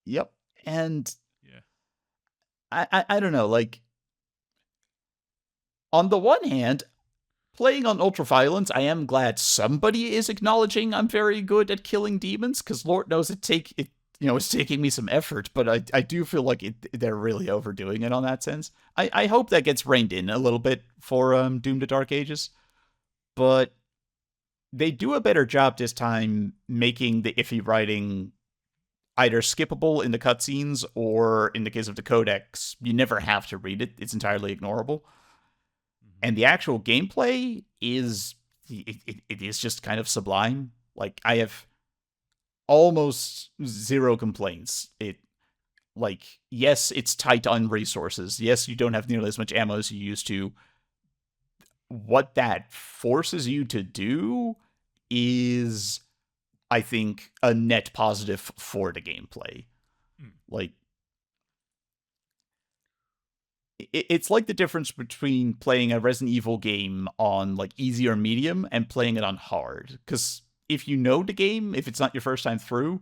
Yep. And I don't know, like, on the one hand, playing on Ultraviolence, I am glad somebody is acknowledging I'm very good at killing demons, because Lord knows it's taking me some effort, but I do feel like they're really overdoing it on that sense. I hope that gets reined in a little bit for Doom to Dark Ages, but they do a better job this time making the iffy writing either skippable in the cutscenes, or in the case of the codex, you never have to read it. It's entirely ignorable. And the actual gameplay is it is just kind of sublime. Like, I have almost zero complaints. Yes, it's tight on resources. Yes, you don't have nearly as much ammo as you used to. What that forces you to do is, I think, a net positive for the gameplay. Like, it's like the difference between playing a Resident Evil game on like easy or medium and playing it on hard. Because if you know the game, if it's not your first time through,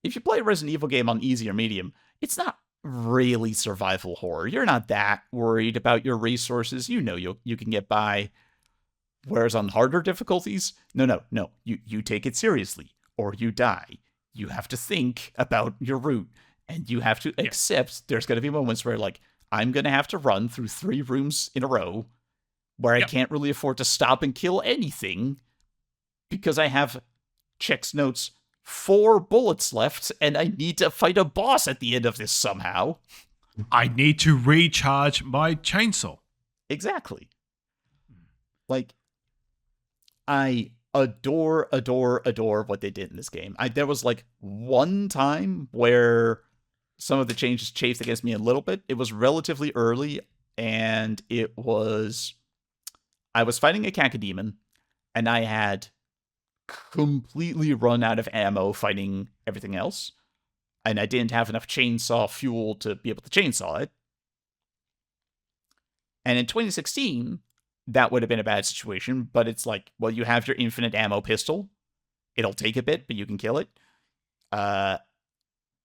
if you play a Resident Evil game on easy or medium, it's not really survival horror. You're not that worried about your resources. You know you can get by. Whereas on harder difficulties, no. You take it seriously or you die. You have to think about your route and you have to accept there's going to be moments where, like, I'm going to have to run through 3 rooms in a row where I can't really afford to stop and kill anything because I have, checks notes, 4 bullets left and I need to fight a boss at the end of this somehow. I need to recharge my chainsaw. Exactly. Like, I adore what they did in this game. There was like one time where some of the changes chafed against me a little bit. It was relatively early, and I was fighting a cacodemon, and I had completely run out of ammo fighting everything else, and I didn't have enough chainsaw fuel to be able to chainsaw it. And in 2016, that would have been a bad situation, but it's like, well, you have your infinite ammo pistol. It'll take a bit, but you can kill it.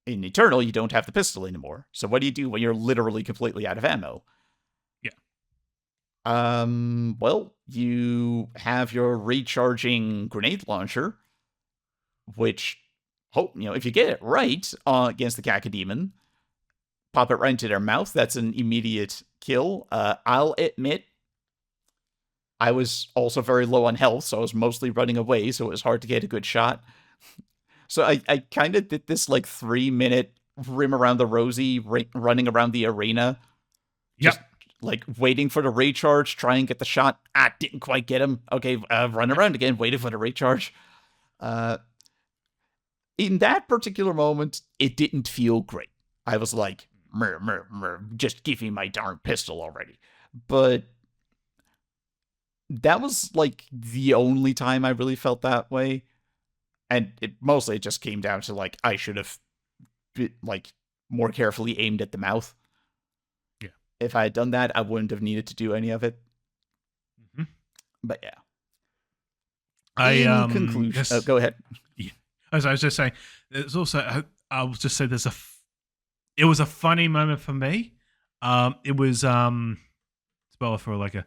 In Eternal, you don't have the pistol anymore. So what do you do when you're literally completely out of ammo? Yeah. Well, you have your recharging grenade launcher, which, if you get it right against the cacodemon, pop it right into their mouth. That's an immediate kill. I'll admit, I was also very low on health, so I was mostly running away, so it was hard to get a good shot. So I kind of did this like 3-minute rim around the rosy, running around the arena. Just like waiting for the recharge, try and get the shot. Didn't quite get him. Okay, run around again, waiting for the recharge. In that particular moment, it didn't feel great. I was like, just give me my darn pistol already. But that was like the only time I really felt that way. And it mostly just came down to like, I should have like more carefully aimed at the mouth. Yeah. If I had done that, I wouldn't have needed to do any of it. Mm-hmm. But yeah. In conclusion, go ahead. Yeah. As I was just saying, there's also, I will just say it was a funny moment for me. It was, well, for like a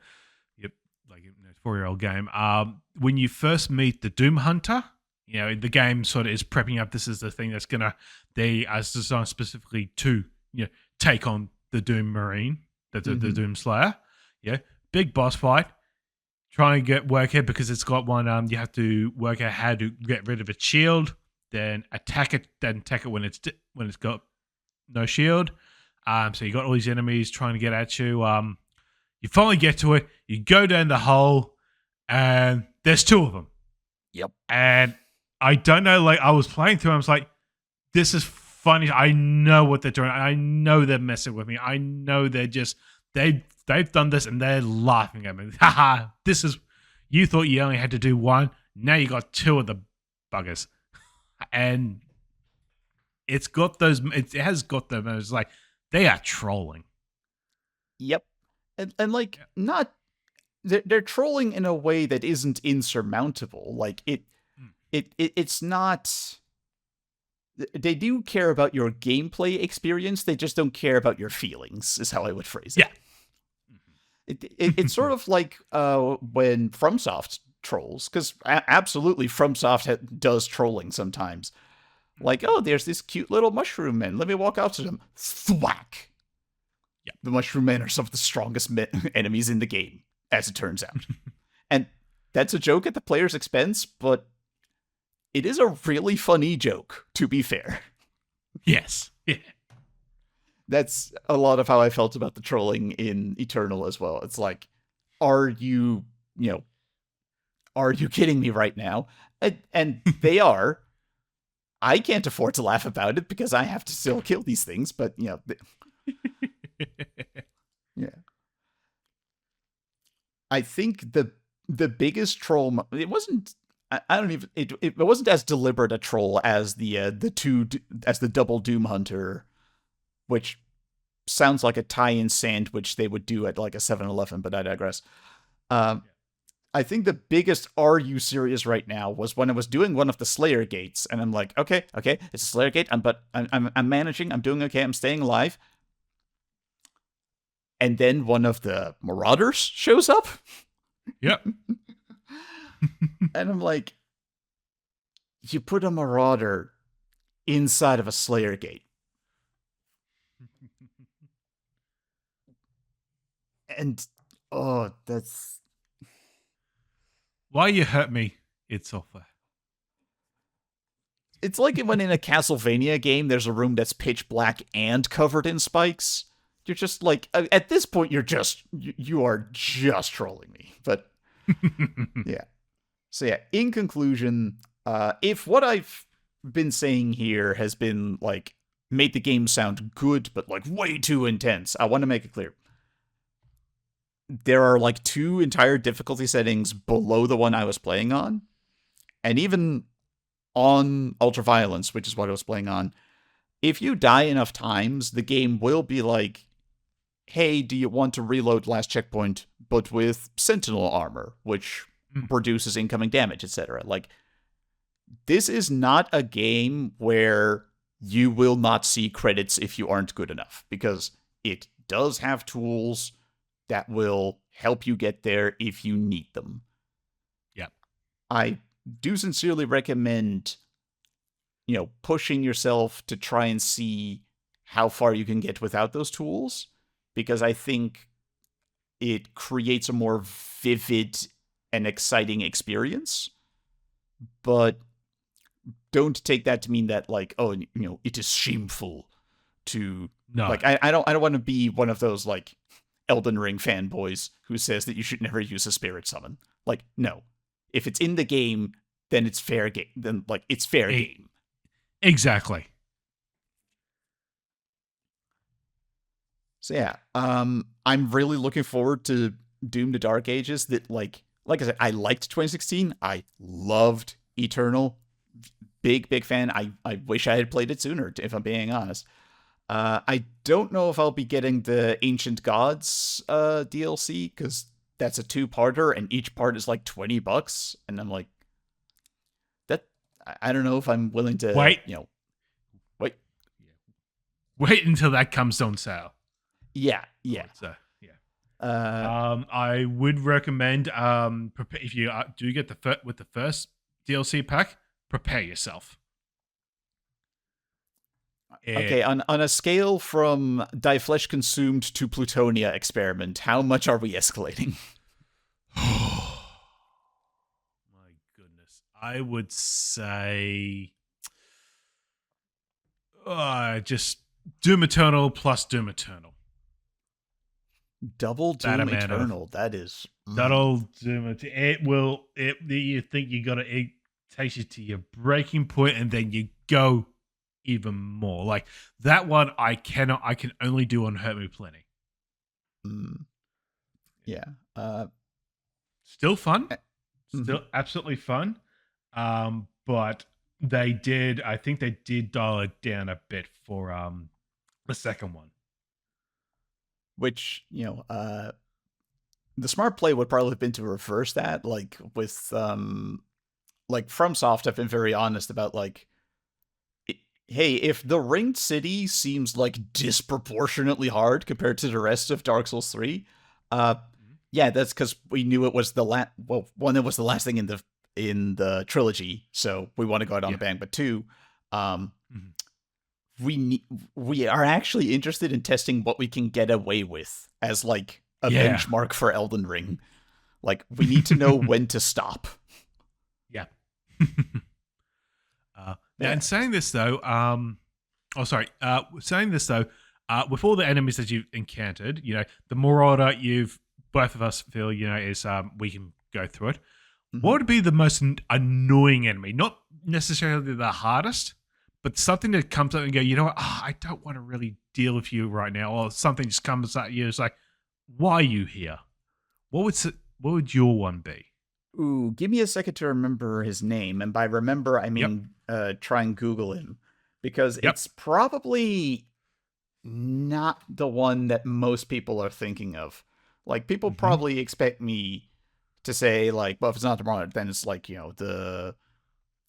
4-year-old game. When you first meet the Doom Hunter, the game sort of is prepping up. This is the thing that's they as designed specifically to take on the Doom Marine, the Doom Slayer. Yeah, big boss fight. Try and work it because it's got one. You have to work out how to get rid of its shield, then attack it. Then attack it when it's got no shield. So you got all these enemies trying to get at you. You finally get to it. You go down the hole, and there's 2 of them. Yep. And I don't know. Like, I was playing through. I was like, "This is funny. I know what they're doing. I know they're messing with me. I know they're just they've done this, and they're laughing at me. Haha! This is. You thought you only had to do 1. Now you got 2 of the buggers, and it's got those. It has got them. It's like they are trolling. Yep. And like, not they're trolling in a way that isn't insurmountable. Like it's not. They do care about your gameplay experience. They just don't care about your feelings. Is how I would phrase it. Yeah. It's sort of like when FromSoft trolls, because absolutely FromSoft does trolling sometimes. Like, oh, there's this cute little mushroom man. Let me walk out to them. Thwack. Yeah. The mushroom men are some of the strongest enemies in the game, as it turns out. And that's a joke at the player's expense, but it is a really funny joke, to be fair. Yes. Yeah. That's a lot of how I felt about the trolling in Eternal as well. It's like, are you kidding me right now? And they are. I can't afford to laugh about it because I have to still kill these things, but yeah. I think the biggest troll, it wasn't. I don't even. It wasn't as deliberate a troll as the double Doom Hunter, which sounds like a tie-in sandwich they would do at like a 7-Eleven, but I digress. I think the biggest "Are you serious right now?" was when I was doing one of the Slayer gates, and I'm like, okay, it's a Slayer gate, but I'm managing, I'm doing okay, I'm staying alive, and then one of the Marauders shows up, Yep. and I'm like, you put a Marauder inside of a Slayer gate, and oh, that's Why you hurt me? It's over. it's like when in a Castlevania game, there's a room that's pitch black and covered in spikes. You're just like, at this point, you are just trolling me. But yeah. So yeah, in conclusion, if what I've been saying here has been like made the game sound good, but like way too intense, I want to make it clear. There are like 2 entire difficulty settings below the one I was playing on. And even on Ultraviolence, which is what I was playing on, if you die enough times, the game will be like, hey, do you want to reload last checkpoint, but with Sentinel armor, which reduces incoming damage, etc. Like, this is not a game where you will not see credits if you aren't good enough, because it does have tools that will help you get there if you need them. Yep. I do sincerely recommend, pushing yourself to try and see how far you can get without those tools, because I think it creates a more vivid and exciting experience. But don't take that to mean that, like, oh, it is shameful to... No. Like, I don't want to be one of those, like, Elden Ring fanboys who says that you should never use a spirit summon. Like, no. If it's in the game, then it's fair game. Then, like, it's fair game. Exactly. So yeah, I'm really looking forward to Doom: The Dark Ages. That like I said, I liked 2016. I loved Eternal. Big fan. I wish I had played it sooner, if I'm being honest. I don't know if I'll be getting the Ancient Gods DLC, because that's a 2-parter and each part is like $20, and I'm like, that I don't know if I'm willing to wait. Wait until that comes on sale. Yeah. I would recommend if you do get with the first DLC pack, prepare yourself. Okay, on a scale from Die Flesh Consumed to Plutonia Experiment, how much are we escalating? My goodness. I would say just Doom Eternal plus Doom Eternal. Double Doom Eternal. That is... Double Doom Eternal. You think you got it takes you to your breaking point, and then you go even more. Like, that one I can only do on Hurt Me Plenty. Yeah. Still fun. Still absolutely fun. But I think they did dial it down a bit for the second one. Which, the smart play would probably have been to reverse that, like with like FromSoft have been very honest about, like, hey, if the Ringed City seems like disproportionately hard compared to the rest of Dark Souls 3, yeah, that's because we knew it was it was the last thing in the trilogy, so we want to go out on a bang. But 2, we are actually interested in testing what we can get away with as like a benchmark for Elden Ring. Like, we need to know when to stop. Yeah. And saying this though, with all the enemies that you've encountered, the Marauder, both of us feel, is we can go through it. What would be the most annoying enemy? Not necessarily the hardest, but something that comes up and go, you know what? I don't want to really deal with you right now. Or something just comes at you. It's like, why are you here? What would your one be? Ooh, give me a second to remember his name. And by remember, I mean try and Google him. Because it's probably not the one that most people are thinking of. Like, people probably expect me to say like, well, if it's not the Prowler, then it's like the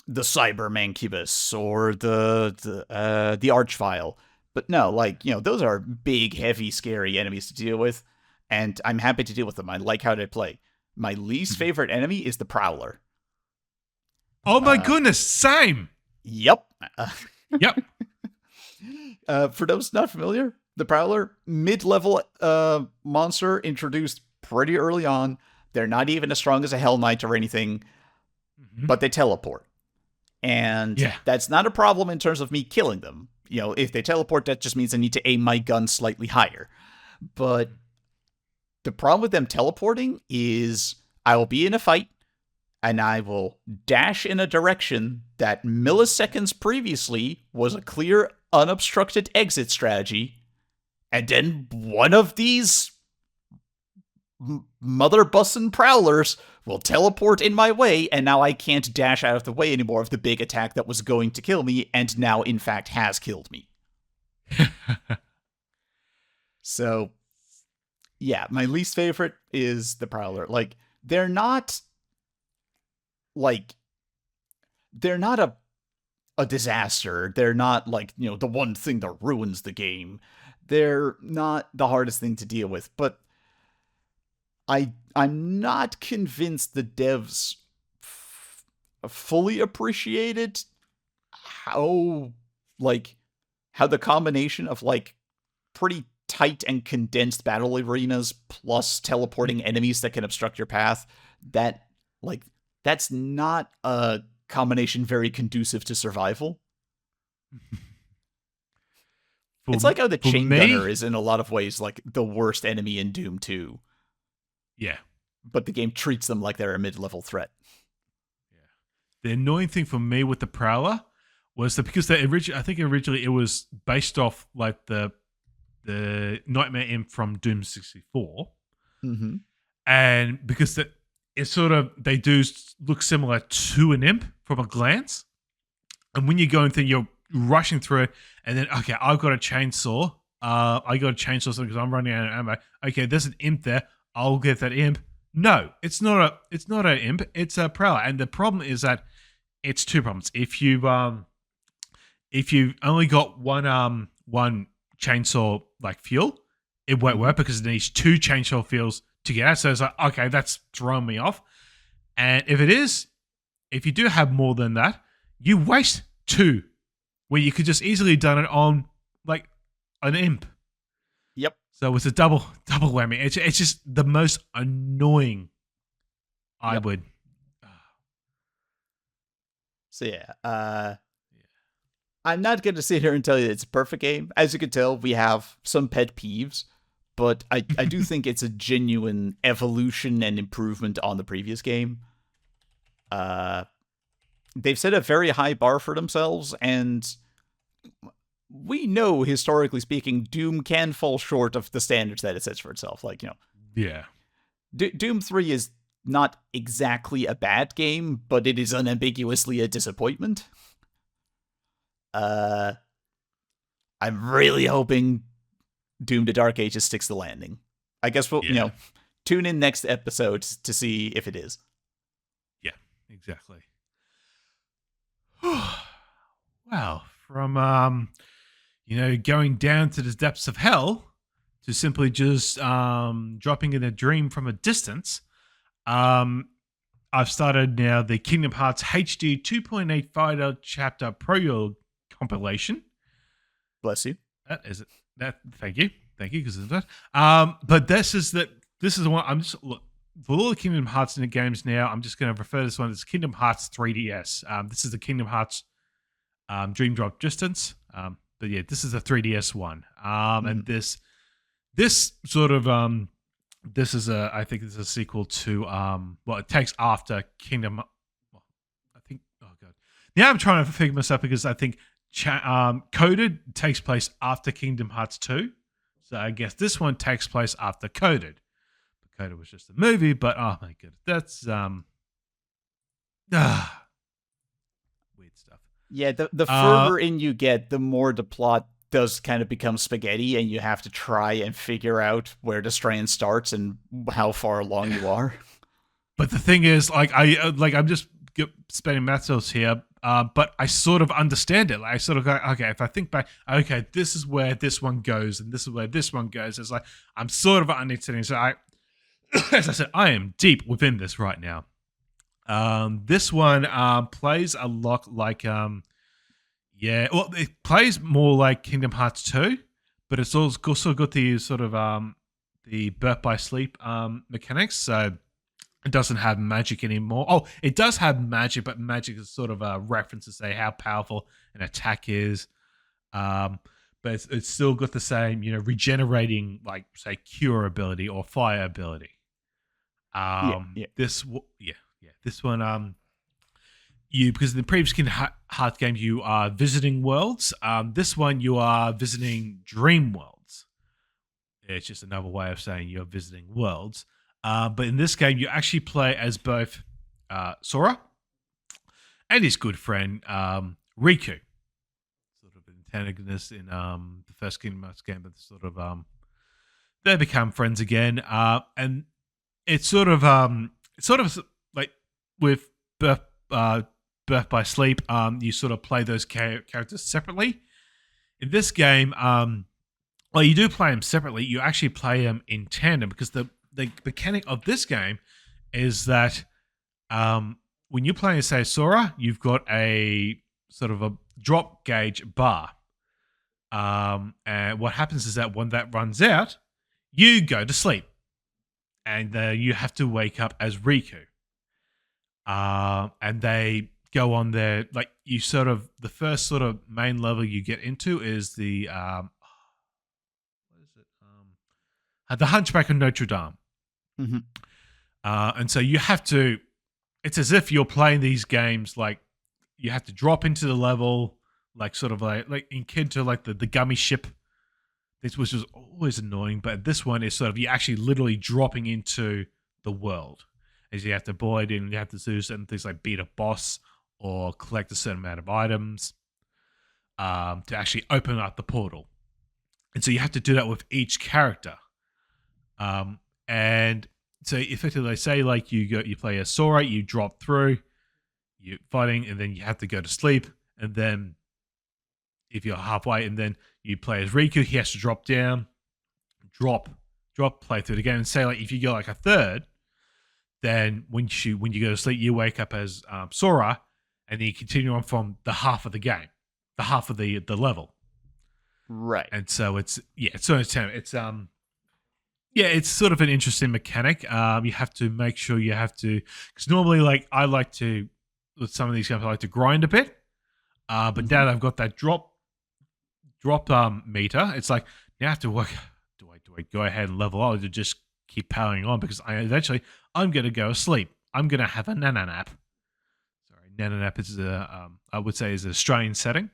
Cyber Mancubus or the Archvile. But no, like, those are big, heavy, scary enemies to deal with, and I'm happy to deal with them. I like how they play. My least favorite enemy is the Prowler. Oh my goodness, same. Yep. Yep. For those not familiar, the Prowler, mid-level monster introduced pretty early on. They're not even as strong as a Hell Knight or anything, but they teleport. And that's not a problem in terms of me killing them. If they teleport, that just means I need to aim my gun slightly higher. But the problem with them teleporting is I will be in a fight, and I will dash in a direction that milliseconds previously was a clear, unobstructed exit strategy, and then one of these mother bussin' Prowlers will teleport in my way, and now I can't dash out of the way anymore of the big attack that was going to kill me, and now, in fact, has killed me. So, yeah, my least favorite is the Prowler. Like, they're not a disaster. They're not like, the one thing that ruins the game. They're not the hardest thing to deal with, but I'm not convinced the devs fully appreciated how the combination of like pretty tight and condensed battle arenas plus teleporting enemies that can obstruct your path, that's not a combination very conducive to survival. It's like how the chain gunner is in a lot of ways like the worst enemy in Doom 2. Yeah. But the game treats them like they're a mid-level threat. Yeah. The annoying thing for me with the Prowler was that because I think originally it was based off like the Nightmare Imp from Doom 64. Mm-hmm. And because it's sort of, they do look similar to an imp from a glance. And when you're going through, you're rushing through it, and then, okay, I've got a chainsaw. I got a chainsaw because I'm running out of ammo. Okay, there's an imp there. I'll get that imp. No, it's not an imp. It's a Prowler. And the problem is that it's two problems. If you only got one chainsaw like fuel, it won't work because it needs two chainsaw fuels to get out. So it's like, okay, that's throwing me off. And if you do have more than that, you waste two, where you could just easily done it on like an imp. Yep. So it's a double whammy. It's just the most annoying. I would. So yeah, I'm not going to sit here and tell you it's a perfect game. As you can tell, we have some pet peeves, but I do think it's a genuine evolution and improvement on the previous game. They've set a very high bar for themselves, and we know, historically speaking, Doom can fall short of the standards that it sets for itself. Like, Yeah. Doom 3 is not exactly a bad game, but it is unambiguously a disappointment. I'm really hoping Doom the Dark Ages sticks the landing. I guess we'll, tune in next episode to see if it is. Yeah, exactly. Wow. From, going down to the depths of hell to simply just dropping in a dream from a distance, I've started now the Kingdom Hearts HD 2.8 Fighter Chapter Prologue compilation. Bless you. That is it. Thank you, because of that. But this is the one. I'm just look for all the Kingdom Hearts in the games now. I'm just going to refer to this one as Kingdom Hearts 3DS. This is the Kingdom Hearts Dream Drop Distance. But yeah, this is a 3DS one. And this sort of this is I think this is a sequel to it takes after Kingdom. Well, I think. Oh god. Now I'm trying to figure myself because I think Coded takes place after Kingdom Hearts 2. So I guess this one takes place after Coded. But Coded was just a movie, but oh my god, that's weird stuff. Yeah, the further in you get, the more the plot does kind of become spaghetti, and you have to try and figure out where the strand starts and how far along you are. But the thing is, I'm just spending maths here, but I sort of understand it. Like, I sort of go, okay, if I think back, okay, this is where this one goes, and this is where this one goes. It's like I'm sort of understanding. So as I said, I am deep within this right now. This one plays a lot like it plays more like Kingdom Hearts 2, but it's also got the sort of the birth by sleep mechanics. So it doesn't have magic anymore. Oh, it does have magic, but magic is sort of a reference to say how powerful an attack is. But it's still got the same, regenerating, like say cure ability or fire ability. This one, because in the previous Kingdom Hearts game you are visiting worlds. This one you are visiting dream worlds. It's just another way of saying you're visiting worlds. But in this game you actually play as both Sora and his good friend Riku, sort of antagonist in the first Kingdom Hearts game, but sort of they become friends again, and it's sort of like with Birth by Sleep, you sort of play those characters separately. In this game, well, you do play them separately. You actually play them in tandem because the mechanic of this game is that when you're playing, say, Sora, you've got a sort of a drop gauge bar. And what happens is that when that runs out, you go to sleep. And you have to wake up as Riku. And they go on there, like you sort of, the first sort of main level you get into is the, what is it? The Hunchback of Notre Dame. Mm-hmm. And so you have to, it's as if you're playing these games, like you have to drop into the level, like sort of like akin to like the gummy ship. This was just always annoying, but this one is sort of you're actually literally dropping into the world, as you have to board in, you have to do certain things like beat a boss or collect a certain amount of items to actually open up the portal. And so you have to do that with each character. And so effectively, they say like you play as Sora, you drop through, you're fighting, and then you have to go to sleep, and then if you're halfway, and then you play as Riku, he has to drop down, drop, play through the game, and say like if you go like a third, then when you go to sleep, you wake up as Sora, and then you continue on from the half of the game, the half of the level, right? And so it's it's sort of an interesting mechanic. You have to make sure because normally like I like to with some of these games I like to grind a bit, but now that I've got that drop meter, it's like now I have to work. Do I go ahead and level up or just keep powering on because I'm going to go to sleep. I'm going to have a nana nap. Sorry, nana nap is I would say is an Australian saying.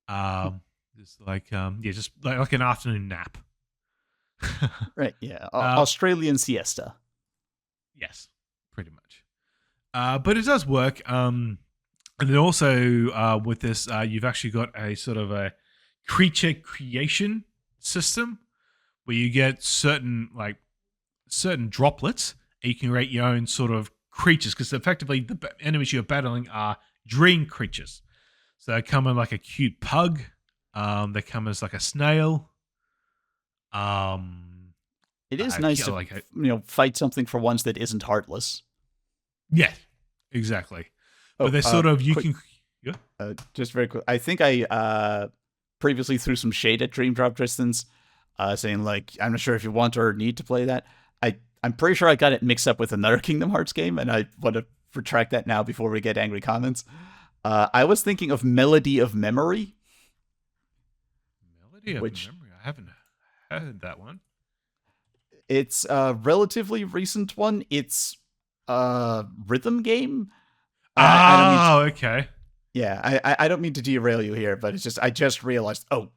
Just like just like an afternoon nap. Right, yeah. Australian siesta. Yes, pretty much. But it does work. And then also with this, you've actually got a sort of a creature creation system where you get certain droplets and you can create your own sort of creatures because effectively the enemies you're battling are dream creatures. So they come in like a cute pug. They come as like a snail. It is nice to fight something for once that isn't heartless. Yeah, exactly. But they sort of just very quick. I think I previously threw some shade at Dream Drop Distance, saying like I'm not sure if you want or need to play that. I'm pretty sure I got it mixed up with another Kingdom Hearts game, and I want to retract that now before we get angry comments. I was thinking of Melody of Memory. Melody of Memory. I haven't heard that one. It's a relatively recent one. It's a rhythm game. Okay. Yeah, I don't mean to derail you here, but it's just I just realized. Oh,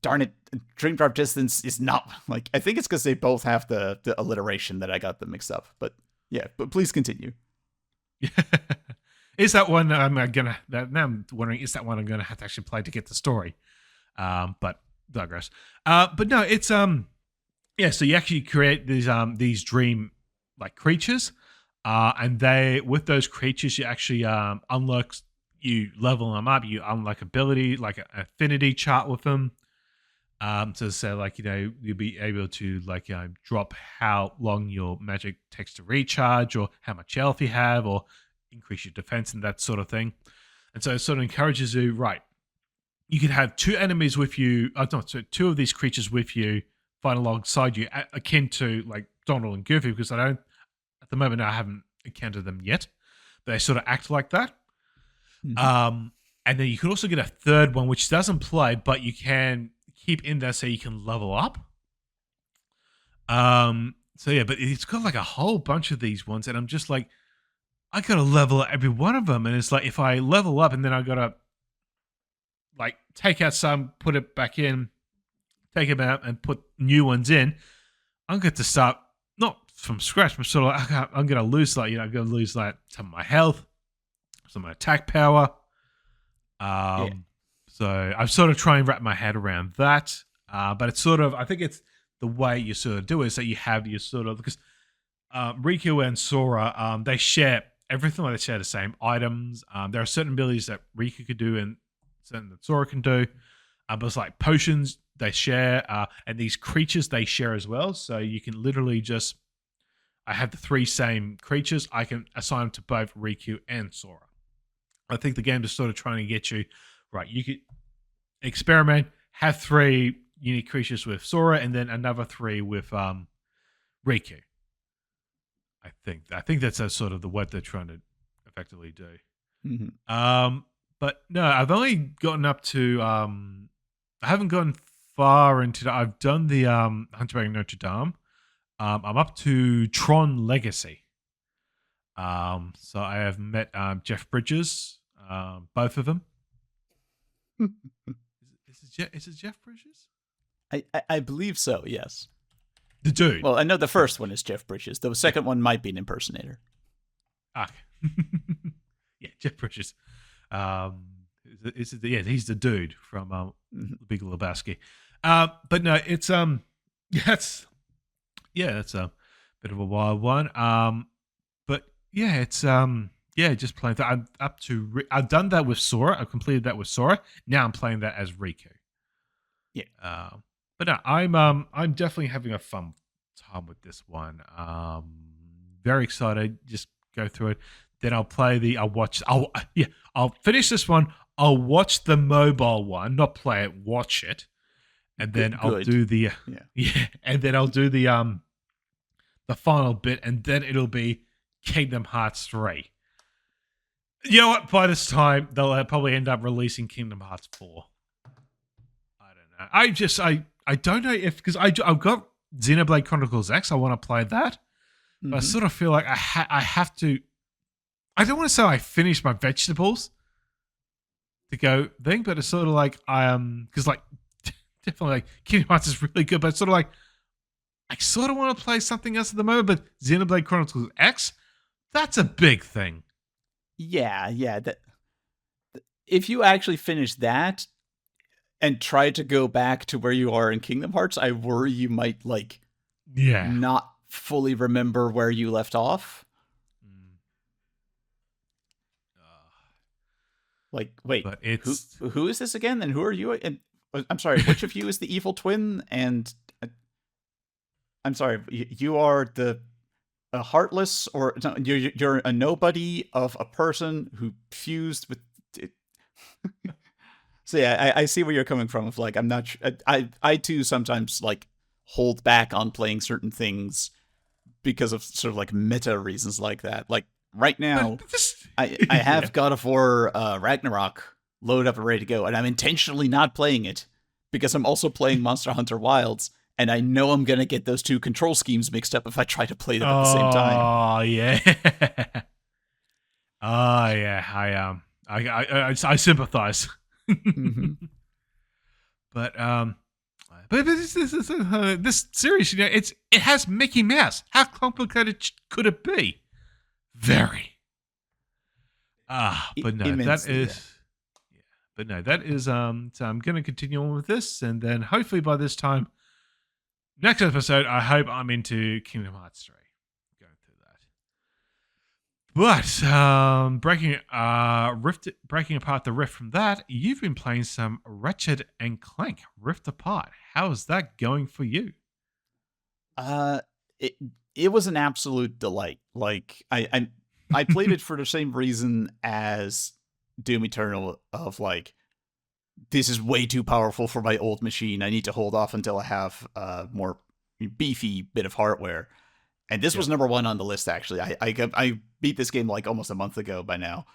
darn it! Dream Drop Distance is not like I think it's because they both have the alliteration that I got them mixed up. But yeah, but please continue. Is that one now I'm wondering, is that one I'm gonna have to actually play to get the story? But digress. But no, it's so you actually create these dream like creatures, and they with those creatures you actually unlock. You level them up. You unlock ability like an affinity chart with them. To say like you'll be able to like drop how long your magic takes to recharge, or how much health you have, or increase your defense and that sort of thing. And so it sort of encourages you, right? You could have two enemies with you. No, so two of these creatures with you, fight alongside you, akin to like Donald and Goofy, because I don't at the moment I haven't encountered them yet. But they sort of act like that. And then you can also get a third one which doesn't play, but you can keep in there so you can level up. So yeah, but it's got like a whole bunch of these ones, and I'm just like, I gotta level every one of them, and it's like if I level up and then I gotta like take out some, put it back in, take them out, and put new ones in, I'm going to start not from scratch, but sort of like I'm gonna lose like I'm gonna lose like some of my health, some of my attack power. So I'm sort of trying to wrap my head around that. But it's sort of, I think it's the way you sort of do it is that you have your sort of, because Riku and Sora, they share everything. Like they share the same items. There are certain abilities that Riku could do and certain that Sora can do. But it's like potions they share, and these creatures they share as well. So you can literally just, I have the three same creatures. I can assign them to both Riku and Sora. I think the game is sort of trying to get you, right, you could experiment, have three unique creatures with Sora, and then another three with Riku. I think that's a sort of the what they're trying to effectively do. Mm-hmm. But no, I've only gotten up to I haven't gone far into that. I've done the Hunchback of Notre Dame. I'm up to Tron Legacy. So I have met Jeff Bridges, both of them. Is it Jeff Bridges? I believe so, yes. The dude. Well, I know the first one is Jeff Bridges. The second one might be an impersonator. Okay. Yeah, Jeff Bridges. He's the dude from The Big Lebowski. But no, it's that's a bit of a wild one. But yeah, it's just playing that. I'm up to. I've done that with Sora. I've completed that with Sora. Now I'm playing that as Riku. Yeah. But no, I'm definitely having a fun time with this one. Very excited. Just go through it. Then I'll finish this one. I'll watch the mobile one, not play it, watch it, and then I'll do the and then I'll do the final bit, and then it'll be Kingdom Hearts 3. You know what? By this time, they'll probably end up releasing Kingdom Hearts 4. I don't know. I don't know if, because I've got Xenoblade Chronicles X. I want to play that, but I sort of feel like I have to. I don't want to say I finished my vegetables to go thing, but it's sort of like because like definitely like Kingdom Hearts is really good, but it's sort of like I sort of want to play something else at the moment. But Xenoblade Chronicles X, that's a big thing. Yeah. That if you actually finish that and try to go back to where you are in Kingdom Hearts, I worry you might not fully remember where you left off. Like, wait, but who is this again? And who are you? And I'm sorry, which of you is the evil twin? And I'm sorry, you are a heartless, or you're a nobody of a person who fused with. So yeah, I see where you're coming from. Of like, I'm not. I too sometimes like hold back on playing certain things because of sort of like meta reasons like that. Like right now, I have God of War Ragnarok loaded up and ready to go, and I'm intentionally not playing it because I'm also playing Monster Hunter Wilds, and I know I'm gonna get those two control schemes mixed up if I try to play them at the same time. Oh yeah. Oh yeah. I sympathize. But this series, it has Mickey Mouse. How complicated could it be? Very. But no, that is. Yeah. But no, that is. So I'm going to continue on with this, and then hopefully by this time, next episode, I hope I'm into Kingdom Hearts 3. Going through But breaking apart the Rift from that, you've been playing some Ratchet and Clank Rift Apart. How's that going for you? Uh, it it was an absolute delight. Like I played it for the same reason as Doom Eternal. Of like, this is way too powerful for my old machine. I need to hold off until I have more beefy bit of hardware. And this was Yep. number one on the list. Actually, I beat this game like almost a month ago by now.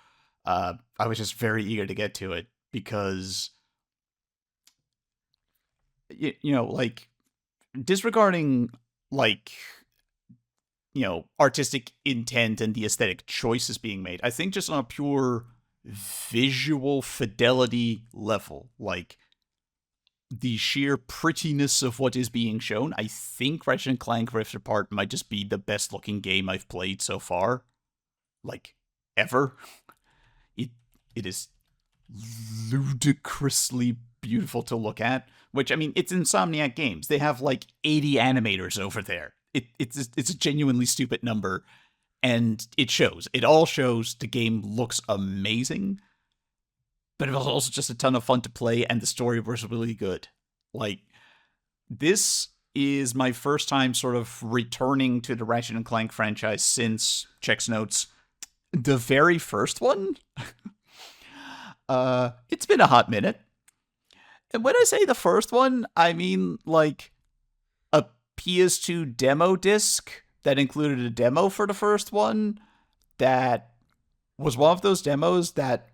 I was just very eager to get to it because like, disregarding like artistic intent and the aesthetic choices being made, I think just on a pure visual fidelity level, like the sheer prettiness of what is being shown, I think Ratchet and Clank Rift Apart might just be the best looking game I've played so far, like ever. It it is ludicrously beautiful to look at. Which, I mean, it's Insomniac Games. They have like 80 animators over there. It's a genuinely stupid number, and it shows. It all shows. The game looks amazing, but it was also just a ton of fun to play, and the story was really good. Like, this is my first time sort of returning to the Ratchet and Clank franchise since, checks notes, the very first one. It's been a hot minute. And when I say the first one, I mean like a PS2 demo disc that included a demo for the first one that was one of those demos that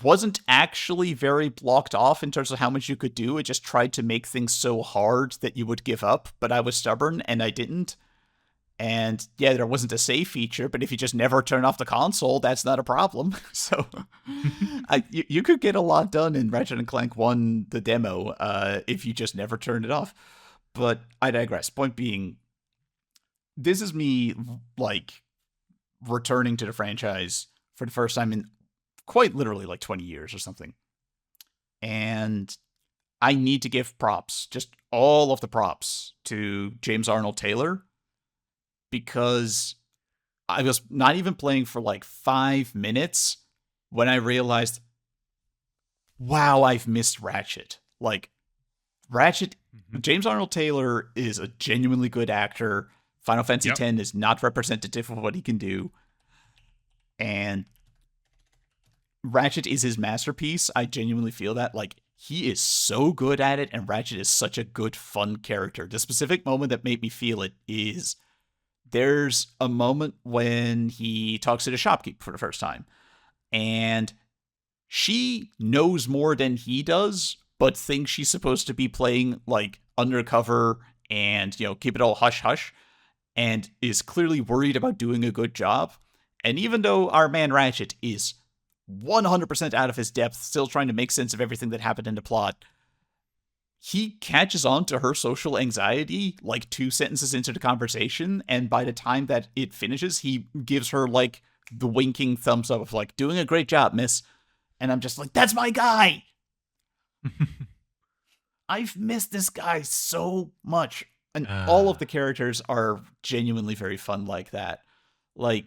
wasn't actually very blocked off in terms of how much you could do. It just tried to make things so hard that you would give up, but I was stubborn and I didn't. And yeah, there wasn't a save feature, but if you just never turn off the console, that's not a problem. So you could get a lot done in Ratchet and Clank 1, the demo, if you just never turned it off. But I digress. Point being, this is me, like, returning to the franchise for the first time in quite literally like 20 years or something. And I need to give props, just all of the props, to James Arnold Taylor, because I was not even playing for like 5 minutes when I realized, wow, I've missed Ratchet. Like, Ratchet, James Arnold Taylor is a genuinely good actor. Final Fantasy Yep. X is not representative of what he can do. And Ratchet is his masterpiece. I genuinely feel that. Like, he is so good at it, and Ratchet is such a good, fun character. The specific moment that made me feel it is, there's a moment when he talks to the shopkeep for the first time, and she knows more than he does, but thinks she's supposed to be playing like undercover and, keep it all hush hush, and is clearly worried about doing a good job. And even though our man Ratchet is 100% out of his depth, still trying to make sense of everything that happened in the plot, he catches on to her social anxiety like 2 sentences into the conversation, and by the time that it finishes, he gives her like the winking thumbs up of like, doing a great job, miss. And I'm just like, that's my guy. I've missed this guy so much. And all of the characters are genuinely very fun like that. Like,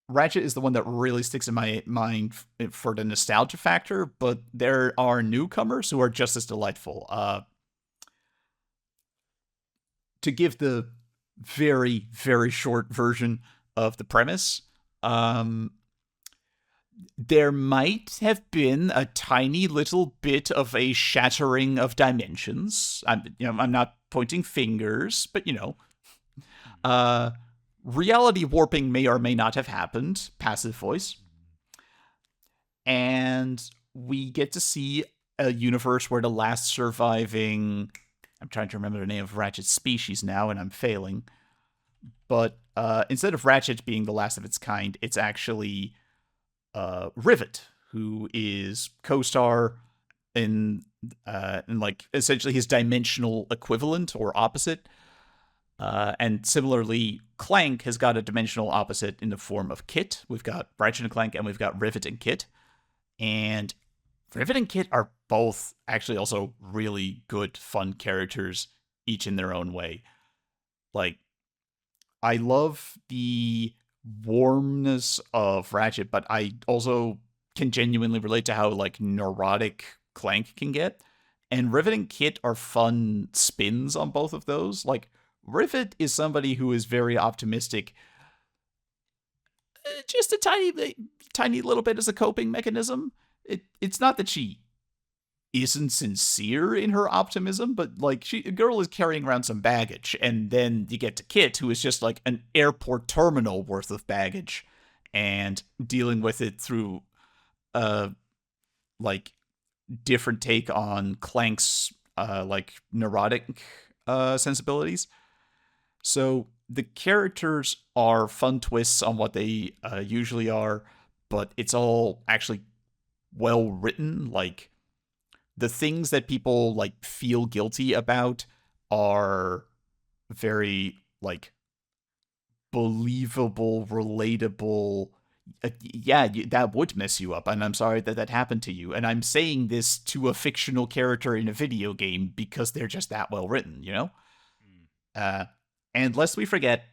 Ratchet is the one that really sticks in my mind for the nostalgia factor, but there are newcomers who are just as delightful. To give the very, very short version of the premise, there might have been a tiny little bit of a shattering of dimensions. I'm not pointing fingers, but reality warping may or may not have happened. Passive voice. And we get to see a universe where the last surviving, I'm trying to remember the name of Ratchet's species now, and I'm failing. But instead of Ratchet being the last of its kind, it's actually Rivet, who is co-star in like essentially his dimensional equivalent or opposite. And similarly, Clank has got a dimensional opposite in the form of Kit. We've got Ratchet and Clank, and we've got Rivet and Kit. And Rivet and Kit are both actually also really good, fun characters, each in their own way. Like, I love the warmness of Ratchet, but I also can genuinely relate to how like neurotic Clank can get. And Rivet and Kit are fun spins on both of those. Like Rivet is somebody who is very optimistic, just a tiny little bit as a coping mechanism. It's not that she isn't sincere in her optimism, but like a girl is carrying around some baggage, and then you get to Kit, who is just like an airport terminal worth of baggage, and dealing with it through like different take on Clank's like neurotic sensibilities. So the characters are fun twists on what they usually are, but it's all actually well written. Like the things that people like feel guilty about are very like believable, relatable. Yeah, that would mess you up, and I'm sorry that that happened to you. And I'm saying this to a fictional character in a video game because they're just that well written, you know? And lest we forget,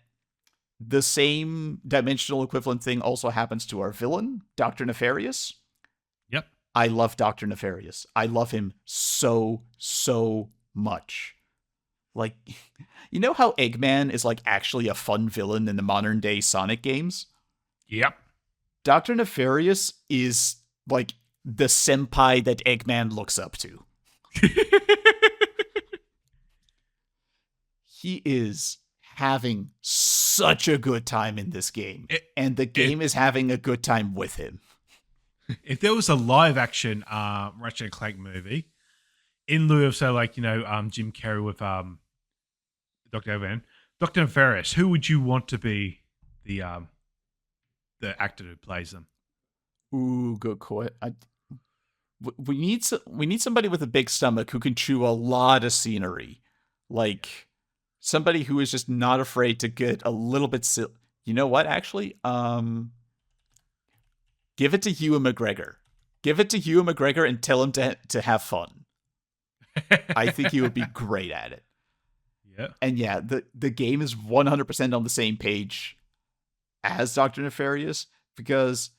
the same dimensional equivalent thing also happens to our villain, Dr. Nefarious. Yep. I love Dr. Nefarious. I love him so much. Like, you know how Eggman is like actually a fun villain in the modern day Sonic games? Yep. Dr. Nefarious is like the senpai that Eggman looks up to. He is having such a good time in this game, and the game is having a good time with him. If there was a live action Ratchet and Clank movie, in lieu of, say, like, Jim Carrey with Dr. Evan, Dr. Nefarious, who would you want to be the actor who plays them? Ooh, good question. We need somebody with a big stomach who can chew a lot of scenery, like somebody who is just not afraid to get a little bit silly. You know what? Actually, give it to Ewan McGregor. Give it to Ewan McGregor and tell him to have fun. I think he would be great at it. Yeah. And yeah, the game is 100% on the same page as Dr. Nefarious, because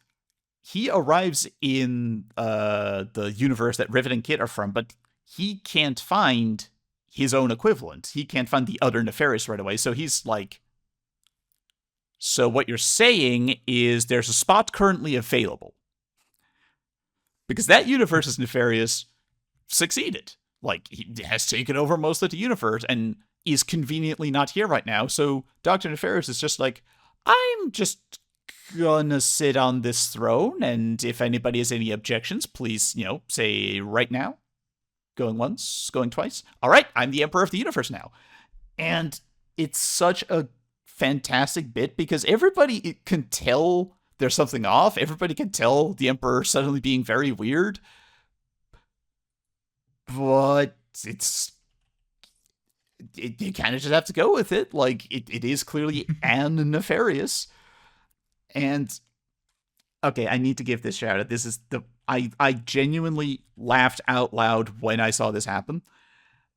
he arrives in the universe that Rivet and Kit are from, but he can't find his own equivalent. He can't find the other Nefarious right away. So he's like, so what you're saying is there's a spot currently available. Because that universe's Nefarious succeeded. Like, he has taken over most of the universe and is conveniently not here right now. So Dr. Nefarious is just like, I'm just gonna sit on this throne, and if anybody has any objections, please, say right now. Going once, going twice. All right, I'm the Emperor of the Universe now. And it's such a fantastic bit because everybody can tell there's something off. Everybody can tell the Emperor suddenly being very weird. But you kind of just have to go with it. Like, it is clearly an Nefarious. And okay, I need to give this shout out. This is I genuinely laughed out loud when I saw this happen.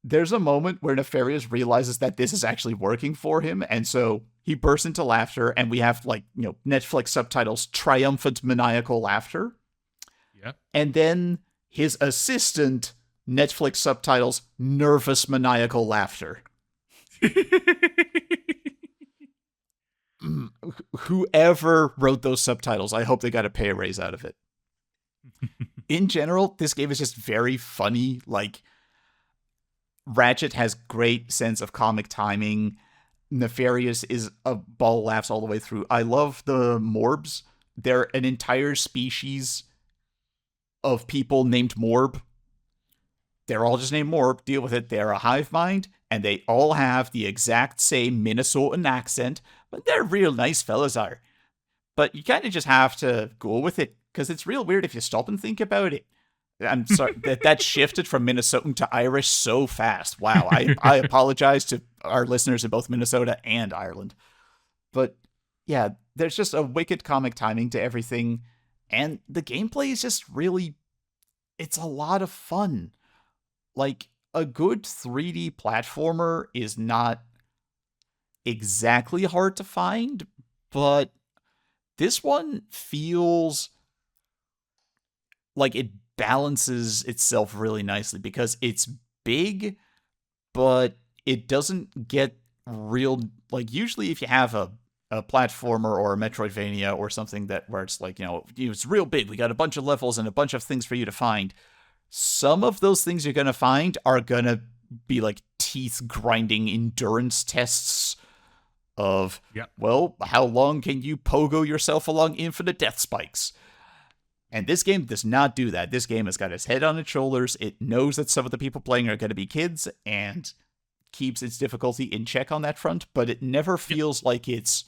There's a moment where Nefarious realizes that this is actually working for him, and so he bursts into laughter, and we have Netflix subtitles, triumphant maniacal laughter. Yeah. And then his assistant, Netflix subtitles, nervous maniacal laughter. Whoever wrote those subtitles, I hope they got a pay raise out of it. In general, this game is just very funny. Like, Ratchet has great sense of comic timing. Nefarious is a ball of laughs all the way through. I love the Morbs. They're an entire species of people named Morb. They're all just named Morb. Deal with it. They're a hive mind, and they all have the exact same Minnesotan accent, but they're real nice fellas are. But you kind of just have to go with it, because it's real weird if you stop and think about it. I'm sorry, that shifted from Minnesotan to Irish so fast. Wow, I apologize to our listeners in both Minnesota and Ireland. But yeah, there's just a wicked comic timing to everything, and the gameplay is just really, it's a lot of fun. Like, a good 3D platformer is not exactly hard to find, but This one feels like it balances itself really nicely because it's big, but it doesn't get real. Like, usually if you have a platformer or a Metroidvania or something that where it's like, it's real big, we got a bunch of levels and a bunch of things for you to find. Some of those things you're going to find are going to be like teeth grinding endurance tests of, Yep. well, how long can you pogo yourself along infinite death spikes? And this game does not do that. This game has got its head on its shoulders. It knows that some of the people playing are going to be kids and keeps its difficulty in check on that front, but it never feels like it's...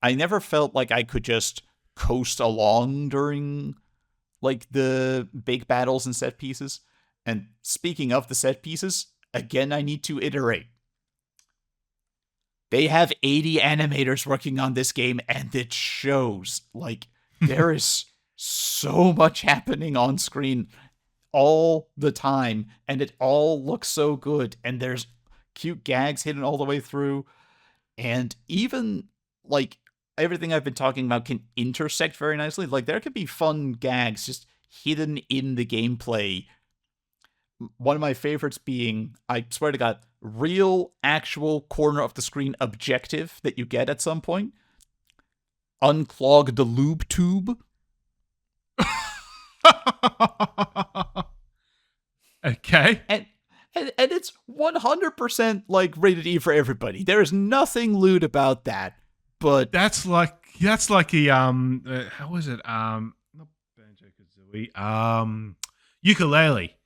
I never felt like I could just coast along during like the big battles and set pieces. And speaking of the set pieces, again, I need to iterate. They have 80 animators working on this game, and it shows. Like, there is so much happening on screen all the time, and it all looks so good, and there's cute gags hidden all the way through, and even, like, everything I've been talking about can intersect very nicely. Like, there could be fun gags just hidden in the gameplay. One of my favorites being, I swear to God, real, actual corner of the screen objective that you get at some point. Unclog the lube tube. Okay. And it's 100% like rated E for everybody. There is nothing lewd about that. But that's like a how was it? Not Banjo Kazooie. Ukulele.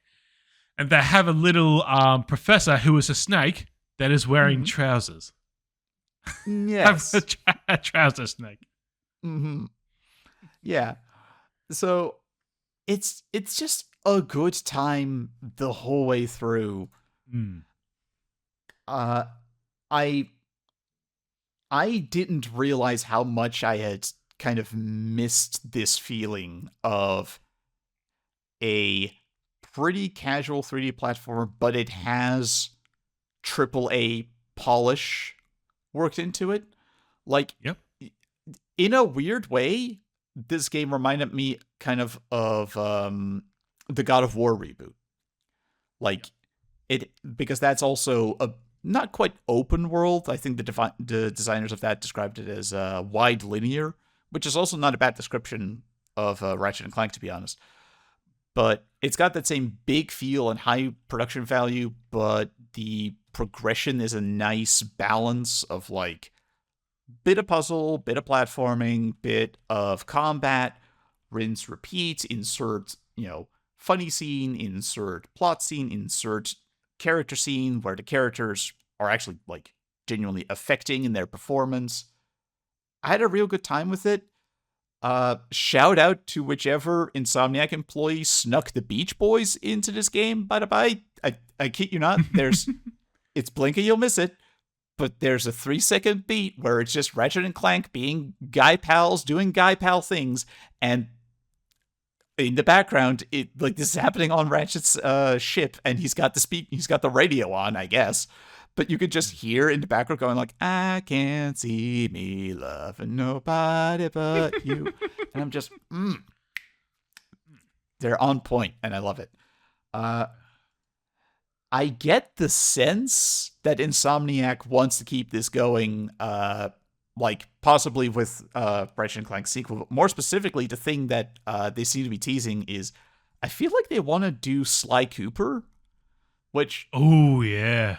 And they have a little professor who is a snake that is wearing trousers. Yes. a trouser snake. Mm-hmm. Yeah. So it's just a good time the whole way through. Mm. I didn't realize how much I had kind of missed this feeling of a pretty casual 3D platformer, but it has AAA polish worked into it. Like, yep. In a weird way, this game reminded me kind of the God of War reboot. Like, it, because that's also a not quite open world. I think the designers of that described it as wide linear, which is also not a bad description of Ratchet and Clank, to be honest. But it's got that same big feel and high production value, but the progression is a nice balance of like bit of puzzle, bit of platforming, bit of combat, rinse, repeat, insert, funny scene, insert plot scene, insert character scene where the characters are actually like genuinely affecting in their performance. I had a real good time with it. Shout out to whichever Insomniac employee snuck the Beach Boys into this game, by the by. I kid you not, it's Blinky, you'll miss it, but there's a 3-second beat where it's just Ratchet and Clank being guy pals, doing guy pal things, and in the background, this is happening on Ratchet's ship, and he's got the radio on, I guess. But you could just hear in the background going like, I can't see me loving nobody but you. And I'm just, They're on point, and I love it. I get the sense that Insomniac wants to keep this going, possibly with Ratchet and Clank sequel. But more specifically, the thing that they seem to be teasing is, I feel like they want to do Sly Cooper, which... Oh, yeah.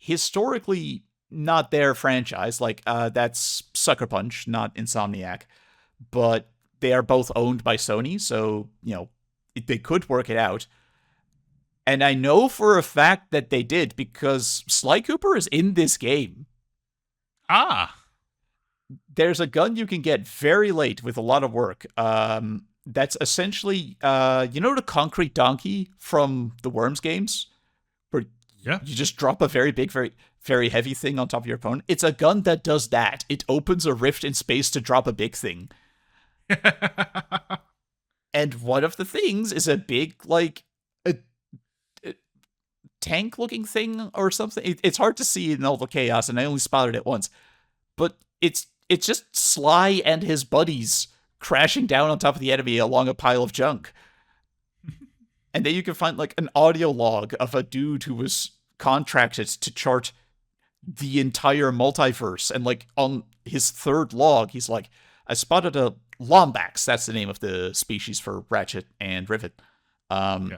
Historically not their franchise. Like, that's Sucker Punch, not Insomniac. But they are both owned by Sony, so, they could work it out. And I know for a fact that they did, because Sly Cooper is in this game. Ah. There's a gun you can get very late with a lot of work. That's essentially, the concrete donkey from the Worms games? Where yeah. You just drop a very big, very, very heavy thing on top of your opponent. It's a gun that does that. It opens a rift in space to drop a big thing. And one of the things is a big, a tank-looking thing or something. It's hard to see in all the chaos, and I only spotted it once. But it's it's just Sly and his buddies crashing down on top of the enemy along a pile of junk. And then you can find like an audio log of a dude who was contracted to chart the entire multiverse. And like on his third log, he's like, I spotted a Lombax. That's the name of the species for Ratchet and Rivet. Yeah.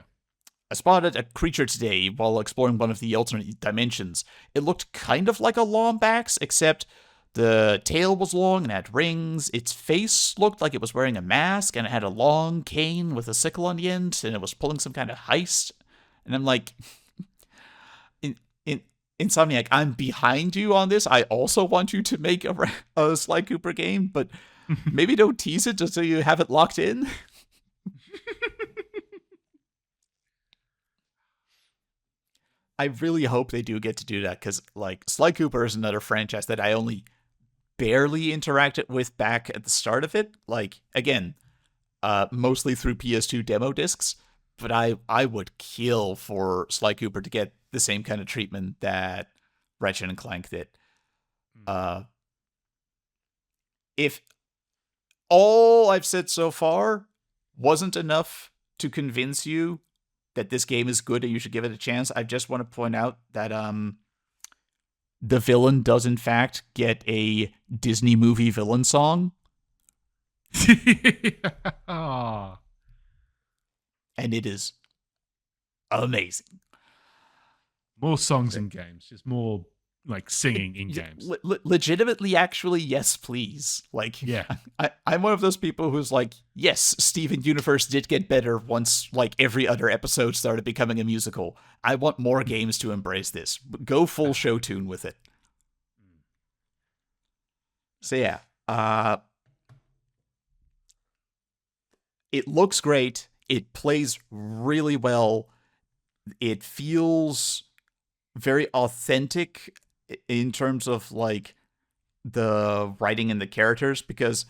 I spotted a creature today while exploring one of the alternate dimensions. It looked kind of like a Lombax, except the tail was long and had rings. Its face looked like it was wearing a mask, and it had a long cane with a sickle on the end, and it was pulling some kind of heist. And I'm like, Insomniac, I'm behind you on this. I also want you to make a Sly Cooper game, but maybe don't tease it just so you have it locked in. I really hope they do get to do that, because like Sly Cooper is another franchise that I only barely interacted with back at the start of it. Like, again, mostly through PS2 demo discs, but I would kill for Sly Cooper to get the same kind of treatment that Ratchet and Clank did. If all I've said so far wasn't enough to convince you that this game is good and you should give it a chance, I just want to point out that the villain does in fact get a Disney movie villain song. Aw. And it is amazing. More songs in games, just more like singing in games. Legitimately, actually, yes, please. Like, Yeah. I'm one of those people who's like, yes, Steven Universe did get better once like every other episode started becoming a musical. I want more games to embrace this. Go full show tune with it. So yeah, it looks great. It plays really well. It feels very authentic in terms of like the writing and the characters, because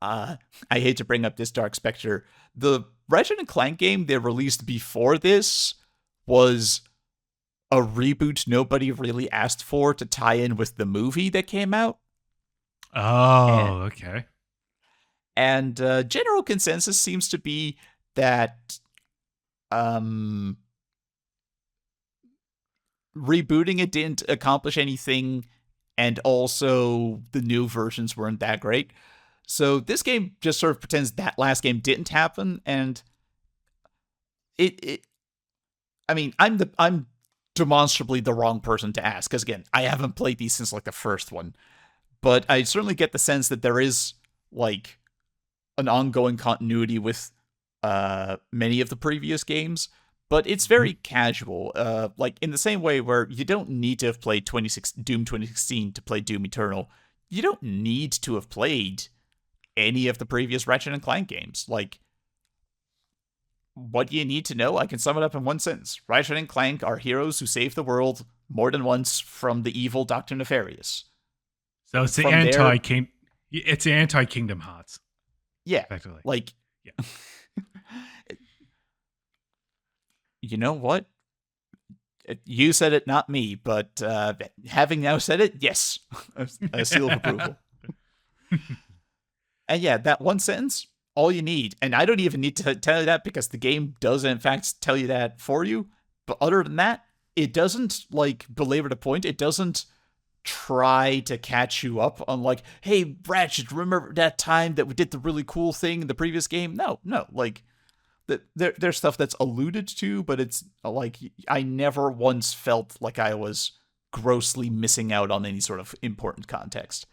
I hate to bring up this Dark Spectre. The Ratchet and Clank game they released before this was a reboot nobody really asked for to tie in with the movie that came out. Oh, okay. And general consensus seems to be that rebooting it didn't accomplish anything, and also the new versions weren't that great. So this game just sort of pretends that last game didn't happen, and I mean, I'm demonstrably the wrong person to ask, because again, I haven't played these since like the first one. But I certainly get the sense that there is like an ongoing continuity with many of the previous games, but it's very casual. Like in the same way where you don't need to have played Doom 2016 to play Doom Eternal. You don't need to have played any of the previous Ratchet and Clank games. Like, what do you need to know? I can sum it up in one sentence. Ratchet and Clank are heroes who save the world more than once from the evil Dr. Nefarious. So it's the it's anti-Kingdom Hearts. Yeah. Effectively. Like, yeah. You know what? You said it, not me, but having now said it, yes. A seal of approval. And yeah, that one sentence, all you need. And I don't even need to tell you that, because the game does in fact tell you that for you. But other than that, it doesn't like belabor the point. It doesn't try to catch you up on like, hey, Ratchet, remember that time that we did the really cool thing in the previous game? No, like there's stuff that's alluded to, but it's like I never once felt like I was grossly missing out on any sort of important context.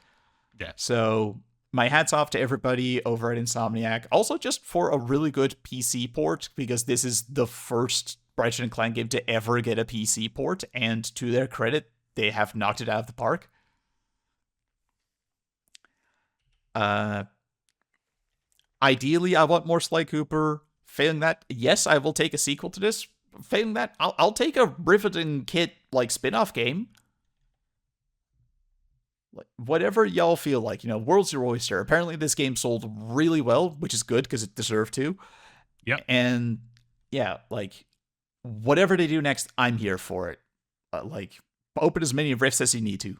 Yeah. So my hat's off to everybody over at Insomniac. Also, just for a really good PC port, because this is the first Ratchet and Clank game to ever get a PC port, and to their credit, they have knocked it out of the park. Ideally, I want more Sly Cooper. Failing that, yes, I will take a sequel to this. Failing that, I'll take a Rivet and Kit like spin-off game. Like, whatever y'all feel like, world's your oyster. Apparently, this game sold really well, which is good because it deserved to. Yeah. And yeah, like whatever they do next, I'm here for it. Like, open as many rifts as you need to.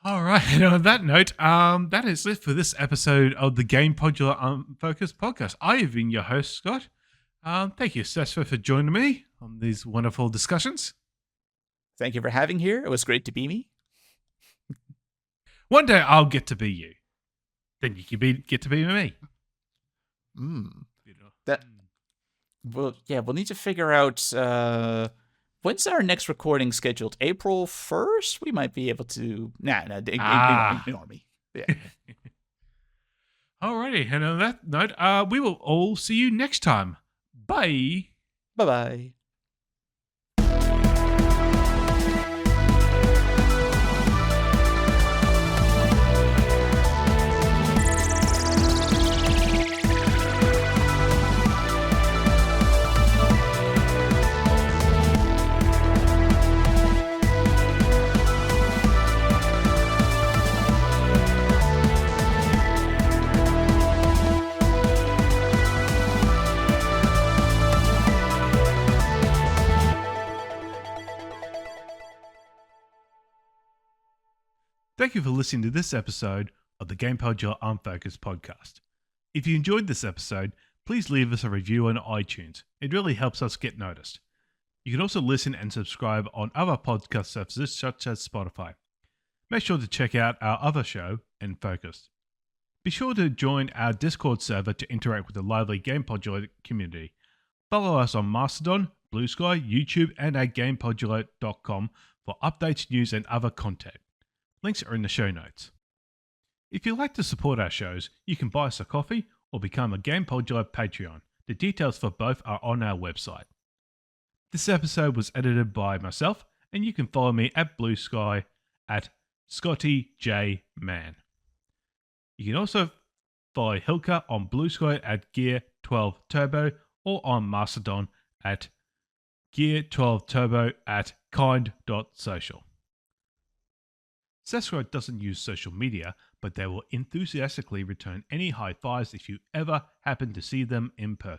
All right. And on that note, that is it for this episode of the Gamepodular Unfocused podcast. I have been your host, Scott. Thank you, Sesfa, for joining me on these wonderful discussions. Thank you for having here. It was great to be me. One day I'll get to be you. Then you can get to be me. That. Well, yeah, we'll need to figure out when's our next recording scheduled. April 1st? We might be able to. Ignore me. Yeah. Alrighty, and on that note, we will all see you next time. Bye. Bye-bye. Thank you for listening to this episode of the Gamepodular Unfocused podcast. If you enjoyed this episode, please leave us a review on iTunes. It really helps us get noticed. You can also listen and subscribe on other podcast services such as Spotify. Make sure to check out our other show, Unfocused. Be sure to join our Discord server to interact with the lively Gamepodular community. Follow us on Mastodon, Blue Sky, YouTube, and at Gamepodular.com for updates, news, and other content. Links are in the show notes. If you'd like to support our shows, you can buy us a coffee or become a Gamepodular Patreon. The details for both are on our website. This episode was edited by myself, and you can follow me at Blue Sky at ScottyJMan. You can also follow Hilka on Blue Sky at Gear12Turbo or on Mastodon at Gear12Turbo at kind.social. Sesquo doesn't use social media, but they will enthusiastically return any high fives if you ever happen to see them in person.